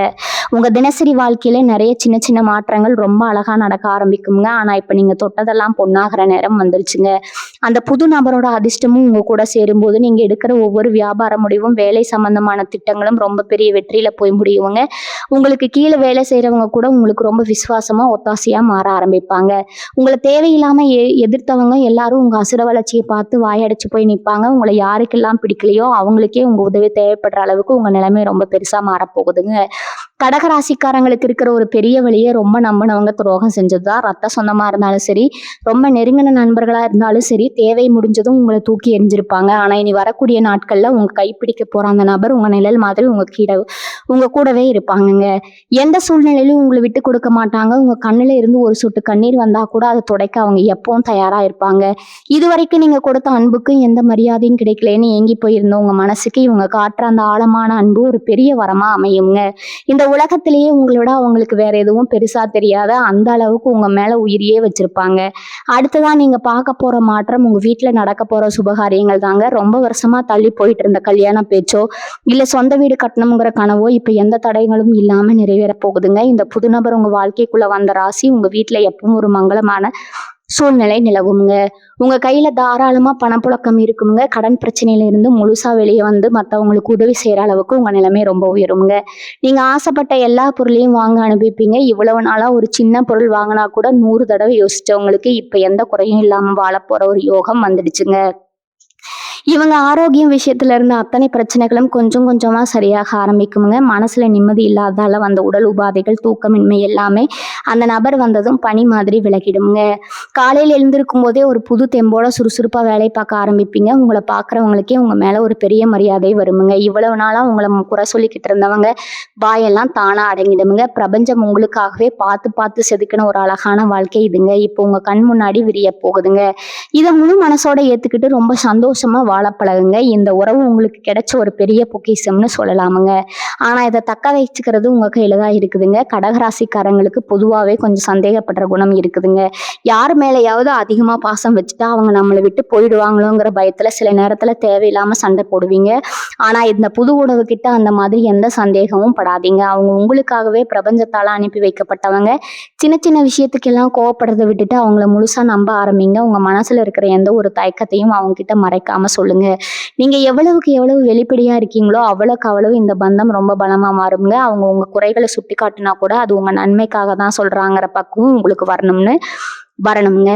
உங்க தினசரி வாழ்க்கையில நிறைய சின்ன சின்ன மாற்றங்கள் ரொம்ப அழகா நடக்க ஆரம்பிக்குங்க. ஆனா இப்ப நீங்க தொட்டதெல்லாம் பொண்ணாகிற நேரம் வந்துருச்சுங்க. அந்த புது நபரோட அதிர்ஷ்டமும் உங்க கூட சேரும்போது நீங்க எடுக்கிற ஒவ்வொரு வியாபார முடிவும் வேலை சம்பந்தமான திட்டங்களும் ரொம்ப பெரிய வெற்றியில போய் முடியுங்க. உங்களுக்கு கீழே வேலை செய்யறவங்க கூட உங்களுக்கு ரொம்ப விசுவாசமா ஒத்தாசையா மாற ஆரம்பிப்பாங்க. உங்களை தேவையில்லாம எதிர்த்தவங்க எல்லாரும் உங்க அசுர வளர்ச்சியை பார்த்து வாயடைச்சு போய் நிற்பாங்க. உங்களை யாருக்கெல்லாம் பிடிக்கலையோ அவங்களுக்கே உங்க உதவி தேவைப்படுற அளவுக்கு உங்க நிலைமை ரொம்ப பெருசா மாறப்போகுதுங்க. கடகராசிக்காரங்களுக்கு இருக்கிற ஒரு பெரிய வழியை ரொம்ப நம்பினவங்க துரோகம் செஞ்சதுதான். ரத்த சொந்தமா இருந்தாலும் சரி, ரொம்ப நெருங்கின நண்பர்களா இருந்தாலும் சரி, தேவை முடிஞ்சதும் உங்களை தூக்கி எரிஞ்சிருப்பாங்க. ஆனா இனி வரக்கூடிய நாட்கள்ல உங்க கைப்பிடிக்க போற அந்த நபர் உங்க நிழல் மாதிரி உங்க கூடவே இருப்பாங்கங்க. எந்த சூழ்நிலையிலும் உங்களை விட்டு கொடுக்க மாட்டாங்க. உங்க கண்ணுல இருந்து ஒரு சொட்டு கண்ணீர் வந்தா கூட அதை துடைக்க அவங்க எப்பவும் தயாரா இருப்பாங்க. இதுவரைக்கும் நீங்க கொடுத்த அன்புக்கு எந்த மரியாதையும் கிடைக்கலன்னு ஏங்கி போயிருந்தோம் உங்க மனசுக்கு இவங்க காட்டுற அந்த ஆழமான அன்பு ஒரு பெரிய வரமா அமையுங்க. இந்த உலகத்திலேயே உங்களோட அவங்களுக்கு வேற எதுவும் பெருசா தெரியாத அந்த அளவுக்கு உங்க மேல உயிரியே வச்சிருப்பாங்க. அடுத்ததான் நீங்க பார்க்க போற மாற்றம் உங்க வீட்டுல நடக்க போற சுபகாரியங்கள் தாங்க. ரொம்ப வருஷமா தள்ளி போயிட்டு இருந்த கல்யாண பேச்சோ இல்ல சொந்த வீடு கட்டணுங்கிற கனவோ இப்ப எந்த தடைகளும் இல்லாம நிறைவேற போகுதுங்க. இந்த புது நபர் உங்க வாழ்க்கைக்குள்ள வந்த ராசி உங்க வீட்டுல எப்பவும் ஒரு மங்களமான சூழ்நிலை நிலவுங்க. உங்க கையில தாராளமா பணப்புழக்கம் இருக்குங்க. கடன் பிரச்சனையில இருந்து முழுசா வெளியே வந்து மற்றவங்களுக்கு உதவி செய்யற அளவுக்கு உங்க நிலைமை ரொம்ப உயருங்க. நீங்க ஆசைப்பட்ட எல்லா பொருளையும் வாங்க அனுப்பிப்பீங்க. இவ்வளவு நாளா ஒரு சின்ன பொருள் வாங்கினா கூட 100 தடவை யோசிச்சவங்களுக்கு இப்ப எந்த குறையும் இல்லாம வாழ போற ஒரு யோகம் வந்துடுச்சுங்க. இவங்க ஆரோக்கியம் விஷயத்துல இருந்த அத்தனை பிரச்சனைகளும் கொஞ்சம் கொஞ்சமா சரியாக ஆரம்பிக்குங்க. மனசுல நிம்மதி இல்லாதால வந்த உடல் உபாதைகள், தூக்கமின்மை எல்லாமே அந்த நபர் வந்ததும் பனி மாதிரி விலகிடுங்க. காலையில் எழுந்திருக்கும் போதே ஒரு புது தெம்போட சுறுசுறுப்பா வேலை பார்க்க ஆரம்பிப்பீங்க. உங்களை பார்க்குறவங்களுக்கே உங்க மேல ஒரு பெரிய மரியாதை வருமுங்க. இவ்வளவு நாளா உங்களை குறை சொல்லிக்கிட்டு இருந்தவங்க வாயெல்லாம் தானா அடங்கிடுமுங்க. பிரபஞ்சம் உங்களுக்காகவே பார்த்து பார்த்து செதுக்கின ஒரு அழகான வாழ்க்கை இதுங்க. இப்போ உங்க கண் முன்னாடி விரிய போகுதுங்க. இதை முழு மனசோட ஏத்துக்கிட்டு ரொம்ப சந்தோஷமா வாழ பழகுங்க. இந்த உறவு உங்களுக்கு கிடைச்ச ஒரு பெரிய பொக்கிஷம்னு சொல்லலாமுங்க. ஆனா இதை தக்க வச்சுக்கிறது உங்க கையில தான் இருக்குதுங்க. கடகராசிக்காரங்களுக்கு பொதுவாகவே கொஞ்சம் சந்தேகப்படுற குணம் இருக்குதுங்க. யார் மேலேயாவது அதிகமா பாசம் வச்சுட்டா அவங்க நம்மளை விட்டு போயிடுவாங்களோங்கிற பயத்துல சில நேரத்துல தேவையில்லாம சண்டை போடுவீங்க. ஆனா இந்த புது உறவு கிட்ட அந்த மாதிரி எந்த சந்தேகமும் படாதீங்க. அவங்க உங்களுக்காகவே பிரபஞ்சத்தால அனுப்பி வைக்கப்பட்டவங்க. சின்ன சின்ன விஷயத்துக்கெல்லாம் கோவப்படுறதை விட்டுட்டு அவங்கள முழுசா நம்ப ஆரம்பிங்க. உங்க மனசுல இருக்கிற எந்த ஒரு தயக்கத்தையும் அவங்க கிட்ட மறைக்காம சொல்லுங்க. நீங்க எவ்வளவுக்கு எவ்வளவு வெளிப்படையா இருக்கீங்களோ அவ்வளவுக்கு அவ்வளவு இந்த பந்தம் ரொம்ப பலமா மாறுங்க. அவங்க உங்க குறைகளை சுட்டி காட்டினா கூட அது உங்க நன்மைக்காக தான் சொல்றாங்கிற பக்குவம் உங்களுக்கு வரணுங்க.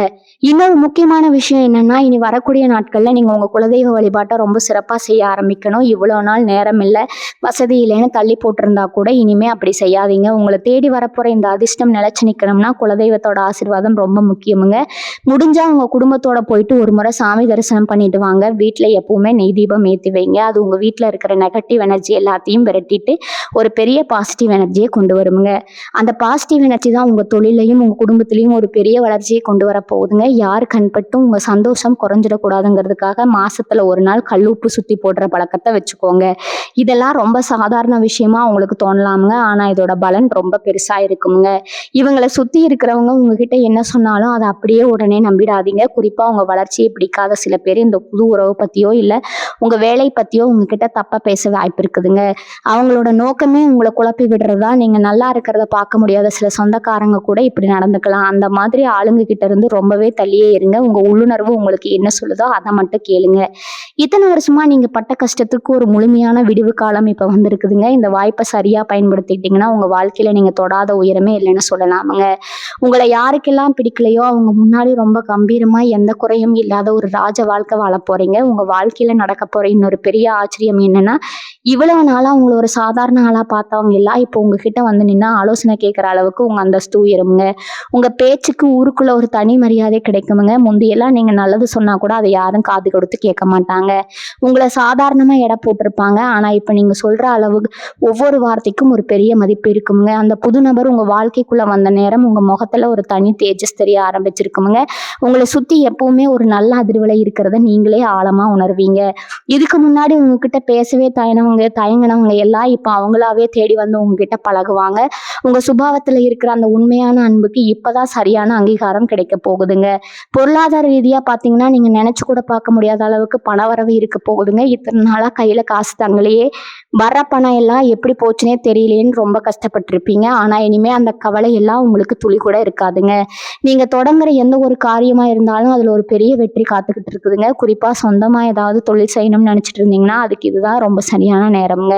இன்னொரு முக்கியமான விஷயம் என்னன்னா, இனி வரக்கூடிய நாட்கள்ல நீங்க உங்க குலதெய்வ வழிபாட்டை ரொம்ப சிறப்பா செய்ய ஆரம்பிக்கணும். இவ்வளவு நாள் நேரம் இல்லை, வசதி இல்லைன்னு தள்ளி போட்டிருந்தா கூட இனிமே அப்படி செய்யாதீங்க. உங்களை தேடி வரப்போற இந்த அதிர்ஷ்டம் நிலைச்சு நிக்கணும்னா குலதெய்வத்தோட ஆசீர்வாதம் ரொம்ப முக்கியமுங்க. முடிஞ்சா உங்க குடும்பத்தோட போயிட்டு ஒரு முறை சாமி தரிசனம் பண்ணிட்டு வாங்க. வீட்டுல எப்பவுமே நெய் தீபம் ஏற்றி வைங்க. அது உங்க வீட்டுல இருக்கிற நெகட்டிவ் எனர்ஜி எல்லாத்தையும் விரட்டிட்டு ஒரு பெரிய பாசிட்டிவ் எனர்ஜியை கொண்டு வருமுங்க. அந்த பாசிட்டிவ் எனர்ஜி தான் உங்க தொழிலையும் உங்க குடும்பத்திலையும் ஒரு பெரிய வளர்ச்சியை கொண்டு வர போகுதுங்க. யார் கண்பட்டும் உங்க சந்தோஷம் குறைஞ்சிடக்கூடாதுங்கிறதுக்காக மாசத்துல ஒரு நாள் கல்லுப்பு சுத்தி போடுற பழக்கத்தை வச்சுக்கோங்க. இதெல்லாம் ரொம்ப சாதாரண விஷயமா உங்களுக்கு தோணலாமுங்க. ஆனா இதோட பலன் ரொம்ப பெருசா இருக்குங்க. இவங்களை சுத்தி இருக்கிறவங்க உங்ககிட்ட என்ன சொன்னாலும் அதை அப்படியே உடனே நம்பிடாதீங்க. குறிப்பா உங்க வளர்ச்சியை பிடிக்காத சில பேர் இந்த புது உறவு பத்தியோ இல்ல உங்க வேலை பத்தியோ உங்ககிட்ட தப்பா பேச வாய்ப்பு இருக்குதுங்க. அவங்களோட நோக்கமே உங்களை குழப்பி விடுறதா. நீங்க நல்லா இருக்கிறத பார்க்க முடியாத சில சொந்தக்காரங்க கூட இப்படி நடந்துக்கலாம். அந்த மாதிரி ஆளுங்க கிட்ட இருந்து ரொம்பவே தள்ளியே இருங்க. உங்க உள்ளுணர்வு உங்களுக்கு என்ன சொல்லுதோ அதை மட்டும் கேளுங்க. இத்தனை வருஷமா நீங்க பட்ட கஷ்டத்துக்கு ஒரு முழுமையான விடிவு காலம் இப்ப வந்திருக்குதுங்க. இந்த வாய்ப்பை சரியா பயன்படுத்திக்கிட்டீங்கன்னா உங்க வாழ்க்கையில நீங்க தொடாத உயரமே இல்லைன்னு சொல்லலாமுங்க. உங்களை யாருக்கெல்லாம் பிடிக்கலையோ அவங்க முன்னாடி ரொம்ப கம்பீரமா எந்த குறையும் இல்லாத ஒரு ராஜ வாழ்க்கை வாழ போறீங்க. உங்க வாழ்க்கையில நடக்க போற இன்னொரு பெரிய ஆச்சரியம் என்னன்னா, இவ்வளவு நாளா உங்களை ஒரு சாதாரண ஆளா பார்த்தவங்க எல்லாம் இப்போ உங்ககிட்ட வந்து நின்னா ஆலோசனை கேட்கிற அளவுக்கு உங்க அந்தஸ்து உயருங்க. உங்க பேச்சுக்கு ஊருக்குள்ள ஒரு தனி மரியாதை கிடைக்குமுங்க. முந்தையெல்லாம் நீங்க நல்லது சொன்னா கூட அதை யாரும் காது கொடுத்து கேட்க மாட்டாங்க. உங்களை சாதாரணமா எடை போட்டிருப்பாங்க. ஆனா இப்ப நீங்க சொல்ற அளவுக்கு ஒவ்வொரு வார்த்தைக்கும் ஒரு பெரிய மதிப்பு இருக்குமுங்க. அந்த புது நபர் உங்க வாழ்க்கைக்குள்ள வந்த நேரம் உங்க முகத்துல ஒரு தனி தேஜஸ் தெரிய ஆரம்பிச்சிருக்குமுங்க. உங்களை சுத்தி எப்பவுமே ஒரு நல்ல அதிர்வலை இருக்கிறத நீங்களே ஆழமா உணர்வீங்க. இதுக்கு முன்னாடி உங்ககிட்ட பேசவே தயங்கினவங்க எல்லாம் இப்ப அவங்களாவே தேடி வந்து உங்ககிட்ட பழகுவாங்க. உங்க சுபாவத்துல இருக்கிற அந்த உண்மையான அன்புக்கு இப்பதான் சரியான அங்கீகாரம் அங்கீகாரம் கிடைக்க போகுதுங்க. பொருளாதார ரீதியா பாத்தீங்கன்னா நீங்க நினைச்சு கூட பார்க்க முடியாத அளவுக்கு பணவரவு இருக்க போகுதுங்க. இத்தனை நாளா கையில காசு தங்களையே வர்ற பணம் எல்லாம் எப்படி போச்சுனே தெரியலேன்னு ரொம்ப கஷ்டப்பட்டிருப்பீங்க. ஆனா இனிமே அந்த கவலை எல்லாம் உங்களுக்கு துளி கூட இருக்காதுங்க. நீங்க தொடங்குற எந்த ஒரு காரியமா இருந்தாலும் அதுல ஒரு பெரிய வெற்றி காத்துக்கிட்டு இருக்குதுங்க. குறிப்பா சொந்தமா ஏதாவது தொழில் செய்யணும்னு நினைச்சிட்டு இருந்தீங்கன்னா அதுக்கு இதுதான் ரொம்ப சரியான நேரம்ங்க.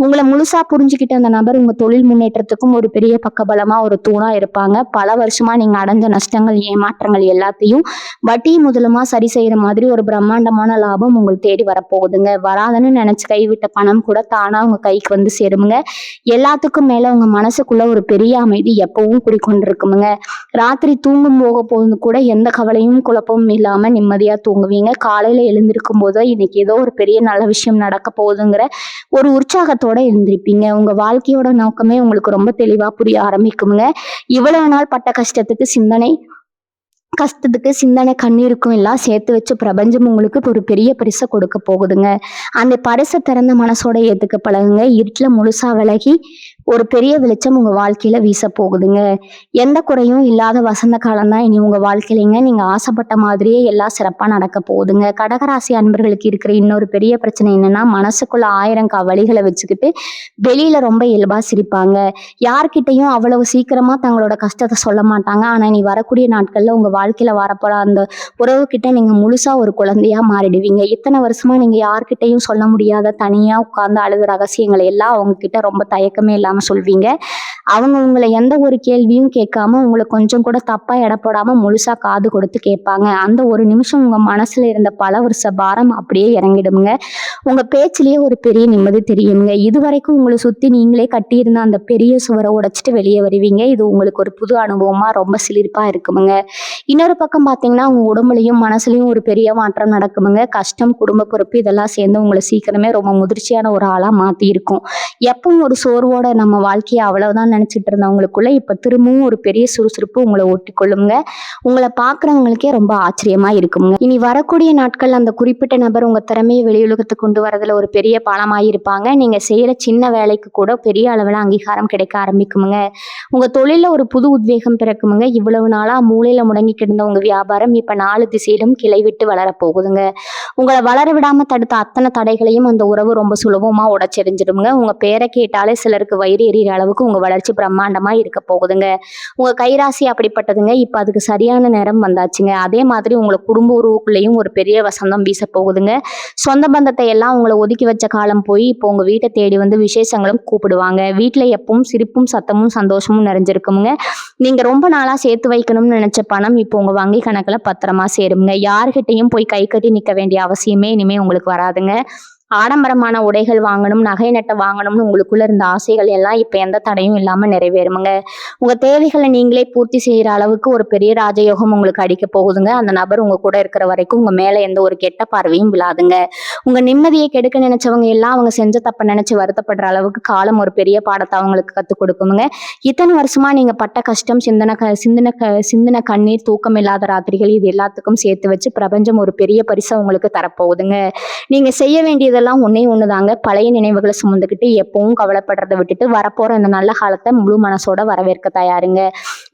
உங்களை முழுசா புரிஞ்சுக்கிட்ட அந்த நபர் உங்க தொழில் முன்னேற்றத்துக்கும் ஒரு பெரிய பக்கபலமா ஒரு தூணா இருப்பாங்க. பல வருஷமா நீங்க அடைஞ்ச நஷ்டங்கள் ஏமாற்றங்கள் எல்லாத்தையும் வட்டி முதலுமா சரி செய்யற மாதிரி ஒரு பிரம்மாண்டமான லாபம் உங்களுக்கு தேடி வரப்போகுதுங்க. வராதுன்னு நினைச்சு கைவிட்ட பணம் கூட தானா உங்க கைக்கு வந்து சேருமுங்க. எல்லாத்துக்கும் மேல உங்க மனசுக்குள்ள ஒரு பெரிய அமைதி எப்பவும் குடிக்கொண்டிருக்குமுங்க. ராத்திரி தூங்கும் போது கூட எந்த கவலையும் குழப்பமும் இல்லாம நிம்மதியா தூங்குவீங்க. காலையில எழுந்திருக்கும் போது இன்னைக்கு ஏதோ ஒரு பெரிய நல்ல விஷயம் நடக்க போகுதுங்கிற ஒரு உற்சாகத்தோட எழுந்திருப்பீங்க. உங்க வாழ்க்கையோட நோக்கமே உங்களுக்கு ரொம்ப தெளிவா புரிய ஆரம்பிக்குமுங்க. இவ்வளவு நாள் பட்ட கஷ்டத்துக்கு சிந்தனை கண்ணீருக்கும் எல்லாம் சேர்த்து வச்சு பிரபஞ்சம் உங்களுக்கு ஒரு பெரிய பரிசை கொடுக்க போகுதுங்க. அந்த பரிசை திறந்த மனசோட ஏத்துக்க பழகுங்க. இருட்டுல முழுசா விலகி ஒரு பெரிய வெளிச்சம் உங்க வாழ்க்கையில வீச போகுதுங்க. எந்த குறையும் இல்லாத வசந்த காலம் தான் இனி உங்க வாழ்க்கையிலங்க. நீங்க ஆசைப்பட்ட மாதிரியே எல்லாம் சிறப்பா நடக்க போகுதுங்க. கடகராசி அன்பர்களுக்கு இருக்கிற இன்னொரு பெரிய பிரச்சனை என்னன்னா, மனசுக்குள்ள 1000 வழிகளை வச்சுக்கிட்டு வெளியில ரொம்ப இயல்பா சிரிப்பாங்க. யார்கிட்டையும் அவ்வளவு சீக்கிரமா தங்களோட கஷ்டத்தை சொல்ல மாட்டாங்க. ஆனா நீ வரக்கூடிய நாட்கள்ல உங்க வாழ்க்கையில வரப்போற அந்த உறவுகிட்ட நீங்க முழுசா ஒரு குழந்தையா மாறிடுவீங்க. இத்தனை வருஷமா நீங்க யார்கிட்டையும் சொல்ல முடியாத தனியா உட்கார்ந்து அழுது ரகசியங்களை எல்லாம் அவங்க கிட்ட ரொம்ப தயக்கமே இல்லாம சொல்வீங்க. அவங்க உங்களை எந்த ஒரு கேள்வியும் கேட்காம உங்களை கொஞ்சம் கூட தப்பா எடை போடாம முழுசா காது கொடுத்து கேட்பாங்க. அந்த ஒரு நிமிஷம் உங்க மனசுல இருந்த பல வருஷ பாரம் அப்படியே இறங்கிடுங்க. உங்க பேச்சிலேயே ஒரு பெரிய நிம்மதி தெரியுங்க. இதுவரைக்கும் உங்களை சுத்தி நீங்களே கட்டியிருந்த அந்த பெரிய சுவரை உடைச்சிட்டு வெளியே வருவீங்க. இது உங்களுக்கு ஒரு புது அனுபவமா ரொம்ப சிலிர்ப்பா இருக்குமுங்க. இன்னொரு பக்கம் பாத்தீங்கன்னா உங்க உடம்புலையும் மனசுலயும் ஒரு பெரிய மாற்றம் நடக்குமுங்க. கஷ்டம், குடும்ப பொறுப்பு இதெல்லாம் சேர்ந்து உங்களை சீக்கிரமே ரொம்ப முதிர்ச்சியான ஒரு ஆளா மாத்தி இருக்கும். எப்பவும் ஒரு சோர்வோட நம்ம வாழ்க்கையை அவ்வளவுதான் நினைச்சிட்டு இருந்தவங்களுக்குள்ள இப்ப திரும்பவும் ஒரு பெரிய சுறுசுறுப்பு உங்களை ஒட்டி கொள்ளுங்க. உங்களை பாக்குறவங்களுக்கே ரொம்ப ஆச்சரியமா இருக்குங்க. இனி வரக்கூடிய நாட்கள் அந்த குறிப்பிட்ட நபர் உங்க திறமையை வெளியுலகத்துக்கு கொண்டு வரதுல ஒரு பெரிய பாலமாயி இருப்பாங்க. நீங்க செய்யற சின்ன வேலைக்கு கூட பெரிய அளவுல அங்கீகாரம் கிடைக்க ஆரம்பிக்குமுங்க. உங்க தொழில ஒரு புது உத்வேகம் பிறக்குமுங்க. இவ்வளவு நாளா மூலையில முடங்கி கிடந்த உங்க வியாபாரம் இப்ப 4 திசையிலும் கிளை விட்டு வளர போகுதுங்க. உங்களை வளர விடாம தடுத்த அத்தனை தடைகளையும் அந்த உறவு ரொம்ப சுலபமா உடைச்செறிஞ்சிடுங்க. உங்க பேரை கேட்டாலே சிலருக்கு வயிறு எறிகிற அளவுக்கு உங்க வளர்ச்சி பிரம்மாண்டமா இருக்க போகுதுங்க. உங்க கைராசி அப்படிப்பட்டதுங்க. இப்ப அதுக்கு சரியான நேரம் வந்தாச்சுங்க. அதே மாதிரி உங்களை குடும்ப உறவுக்குள்ளேயும் ஒரு பெரிய வசந்தம் வீச போகுதுங்க. சொந்த பந்தத்தை எல்லாம் உங்களை ஒதுக்கி வச்ச காலம் போய் இப்போ உங்க வீட்டை தேடி வந்து விசேஷங்களும் கூப்பிடுவாங்க. வீட்டுல எப்பவும் சிரிப்பும் சத்தமும் சந்தோஷமும் நிறைஞ்சிருக்குமுங்க. நீங்க ரொம்ப நாளா சேர்த்து வைக்கணும்னு நினைச்ச பணம் இப்போ உங்க வங்கி கணக்குல பத்திரமா சேருங்க. யார்கிட்டையும் போய் கை கட்டி நிக்க வேண்டிய அவசியமே இனிமே உங்களுக்கு வராதுங்க. ஆடம்பரமான உடைகள் வாங்கணும், நகை நட்டை வாங்கணும்னு உங்களுக்குள்ள இருந்த ஆசைகள் எல்லாம் இப்ப எந்த தடையும் இல்லாம நிறைவேறுமுங்க. உங்க தேவைகளை நீங்களே பூர்த்தி செய்யற அளவுக்கு ஒரு பெரிய ராஜயோகம் உங்களுக்கு அடிக்க போகுதுங்க. அந்த நபர் உங்க கூட இருக்கிற வரைக்கும் உங்க மேல எந்த ஒரு கெட்ட பார்வையும் விழாதுங்க. உங்க நிம்மதியை கெடுக்க நினைச்சவங்க எல்லாம் அவங்க செஞ்ச தப்ப நினைச்சு வருத்தப்படுற அளவுக்கு காலம் ஒரு பெரிய பாடத்தை அவங்களுக்கு கத்துக் கொடுக்குமுங்க. இத்தனை வருஷமா நீங்க பட்ட கஷ்டம், சிந்தின கண்ணீர், தூக்கம் இல்லாத ராத்திரிகள் இது எல்லாத்துக்கும் சேர்த்து வச்சு பிரபஞ்சம் ஒரு பெரிய பரிசை உங்களுக்கு தரப்போகுதுங்க. நீங்க செய்ய வேண்டியதெல்லாம் ஒன்னே ஒண்ணுதாங்க. பழைய நினைவுகளை சுமந்துக்கிட்டு எப்பவும் கவலைப்படுறதை விட்டுட்டு வரப்போற இந்த நல்ல காலத்தை முழு மனசோட வரவேற்க தயாருங்க.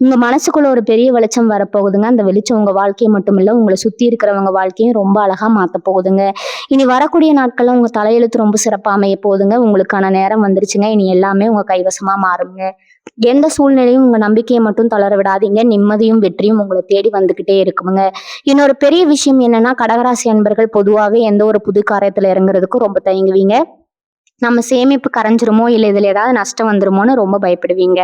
உங்க மனசுக்குள்ள ஒரு பெரிய வெளிச்சம் வரப்போகுதுங்க. அந்த வெளிச்சம் உங்க வாழ்க்கையை மட்டும் இல்ல, உங்களை சுத்தி இருக்கிறவங்க வாழ்க்கையும் ரொம்ப அழகா மாத்த போகுதுங்க. இனி வரக்கூடிய நாட்கள்ல உங்க தலையெழுத்து ரொம்ப சிறப்பா அமைய போகுதுங்க. உங்களுக்கான நேரம் வந்துருச்சுங்க. இனி எல்லாமே உங்க கைவசமா மாறுங்க. எந்த சூழ்நிலையும் உங்க நம்பிக்கையை மட்டும் தளர விடாதீங்க. நிம்மதியும் வெற்றியும் உங்களை தேடி வந்துகிட்டே இருக்குமுங்க. இன்னொரு பெரிய விஷயம் என்னன்னா, கடகராசி அன்பர்கள் பொதுவாகவே எந்த ஒரு புது காரியத்துல இறங்குறதுக்கும் ரொம்ப தயங்குவீங்க. நம்ம சேமிப்பு கரைஞ்சிருமோ இல்லை இதுல ஏதாவது நஷ்டம் வந்துருமோன்னு ரொம்ப பயப்படுவீங்க.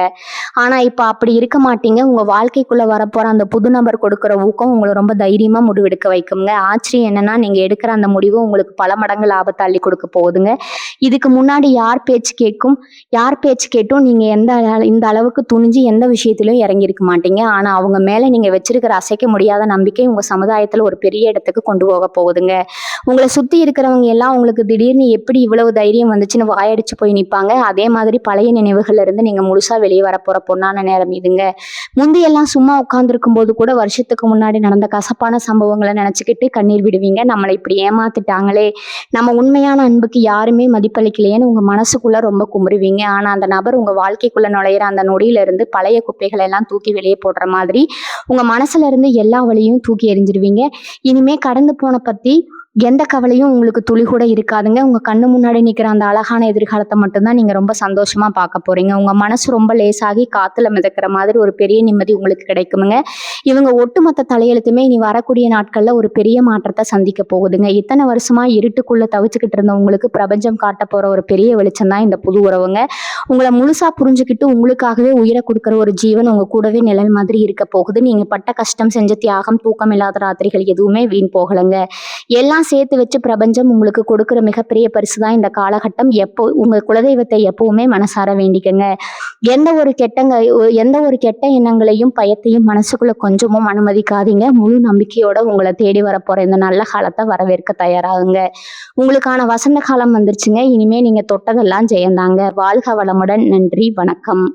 ஆனா இப்ப அப்படி இருக்க மாட்டீங்க. உங்க வாழ்க்கைக்குள்ள வரப்போற அந்த புது நபர் கொடுக்குற ஊக்கம் உங்களை ரொம்ப தைரியமா முடிவெடுக்க வைக்குங்க. ஆச்சரியம் என்னன்னா, நீங்க எடுக்கிற அந்த முடிவு உங்களுக்கு பல மடங்கு லாபத்தை அள்ளி கொடுக்க போகுதுங்க. இதுக்கு முன்னாடி யார் பேச்சு கேட்டும் நீங்க இந்த அளவுக்கு துணிஞ்சு எந்த விஷயத்திலும் இறங்கியிருக்க மாட்டீங்க. ஆனா அவங்க மேல நீங்க வச்சிருக்கிற அசைக்க முடியாத நம்பிக்கை உங்க சமுதாயத்துல ஒரு பெரிய இடத்துக்கு கொண்டு போக போகுதுங்க. உங்களை சுற்றி இருக்கிறவங்க எல்லாம் உங்களுக்கு திடீர்னு எப்படி இவ்வளவு தைரியம் வந்துச்சுன்னு வாயடிச்சு போய் நிற்பாங்க. அதே மாதிரி பழைய நினைவுகள்ல இருந்து நீங்கள் முழுசாக வெளியே வரப்போகிற பொண்ணான நேரம் இதுங்க. முந்தையெல்லாம் சும்மா உட்காந்துருக்கும் போது கூட வருஷத்துக்கு முன்னாடி நடந்த கசப்பான சம்பவங்களை நினச்சிக்கிட்டு கண்ணீர் விடுவீங்க. நம்மளை இப்படி ஏமாத்திட்டாங்களே, நம்ம உண்மையான அன்புக்கு யாருமே மதிப்பளிக்கலையேன்னு உங்கள் மனசுக்குள்ளே ரொம்ப குமுறுவீங்க. ஆனால் அந்த நபர் உங்கள் வாழ்க்கைக்குள்ளே நுழையிற அந்த நொடியிலிருந்து பழைய குப்பைகளை எல்லாம் தூக்கி வெளியே போடுற மாதிரி உங்கள் மனசுல இருந்து எல்லா வழியும் தூக்கி எறிஞ்சிருவீங்க. இனிமே கடந்து போன பற்றி எந்த கவலையும் உங்களுக்கு துளி கூட இருக்காதுங்க. உங்கள் கண்ணு முன்னாடி நிற்கிற அந்த அழகான எதிர்காலத்தை மட்டும்தான் நீங்கள் ரொம்ப சந்தோஷமாக பார்க்க போகிறீங்க. உங்கள் மனசு ரொம்ப லேசாகி காற்றுல மிதக்கிற மாதிரி ஒரு பெரிய நிம்மதி உங்களுக்கு கிடைக்குமுங்க. இவங்க ஒட்டுமொத்த தலையெழுத்துமே இனி வரக்கூடிய நாட்களில் ஒரு பெரிய மாற்றத்தை சந்திக்க போகுதுங்க. இத்தனை வருஷமாக இருட்டுக்குள்ளே தவிச்சுக்கிட்டு இருந்த உங்களுக்கு பிரபஞ்சம் காட்ட போகிற ஒரு பெரிய வெளிச்சம் தான் இந்த புது உறவுங்க. உங்களை முழுசாக புரிஞ்சுக்கிட்டு உங்களுக்காகவே உயிரை கொடுக்குற ஒரு ஜீவன் உங்கள் கூடவே நிழல் மாதிரி இருக்க போகுது. நீங்கள் பட்ட கஷ்டம், செஞ்ச தியாகம், தூக்கம் இல்லாத ராத்திரிகள் எதுவுமே வீண் போகலைங்க. எல்லாம் சேர்த்து வச்சு பிரபஞ்சம் உங்களுக்கு கொடுக்குற மிகப்பெரிய பரிசு தான் இந்த காலகட்டம். உங்கள் குலதெய்வத்தை எப்பவுமே மனசார வேண்டிக்கங்க. எந்த ஒரு கெட்ட எண்ணங்களையும் பயத்தையும் மனசுக்குள்ள கொஞ்சமும் அனுமதிக்காதீங்க. முழு நம்பிக்கையோட உங்களை தேடி வரப்போற இந்த நல்ல காலத்தை வரவேற்க தயாராகுங்க. உங்களுக்கான வசந்த காலம் வந்துருச்சுங்க. இனிமே நீங்க தொட்டதெல்லாம் ஜெயந்தாங்க. வாழ்க வளமுடன். நன்றி, வணக்கம்.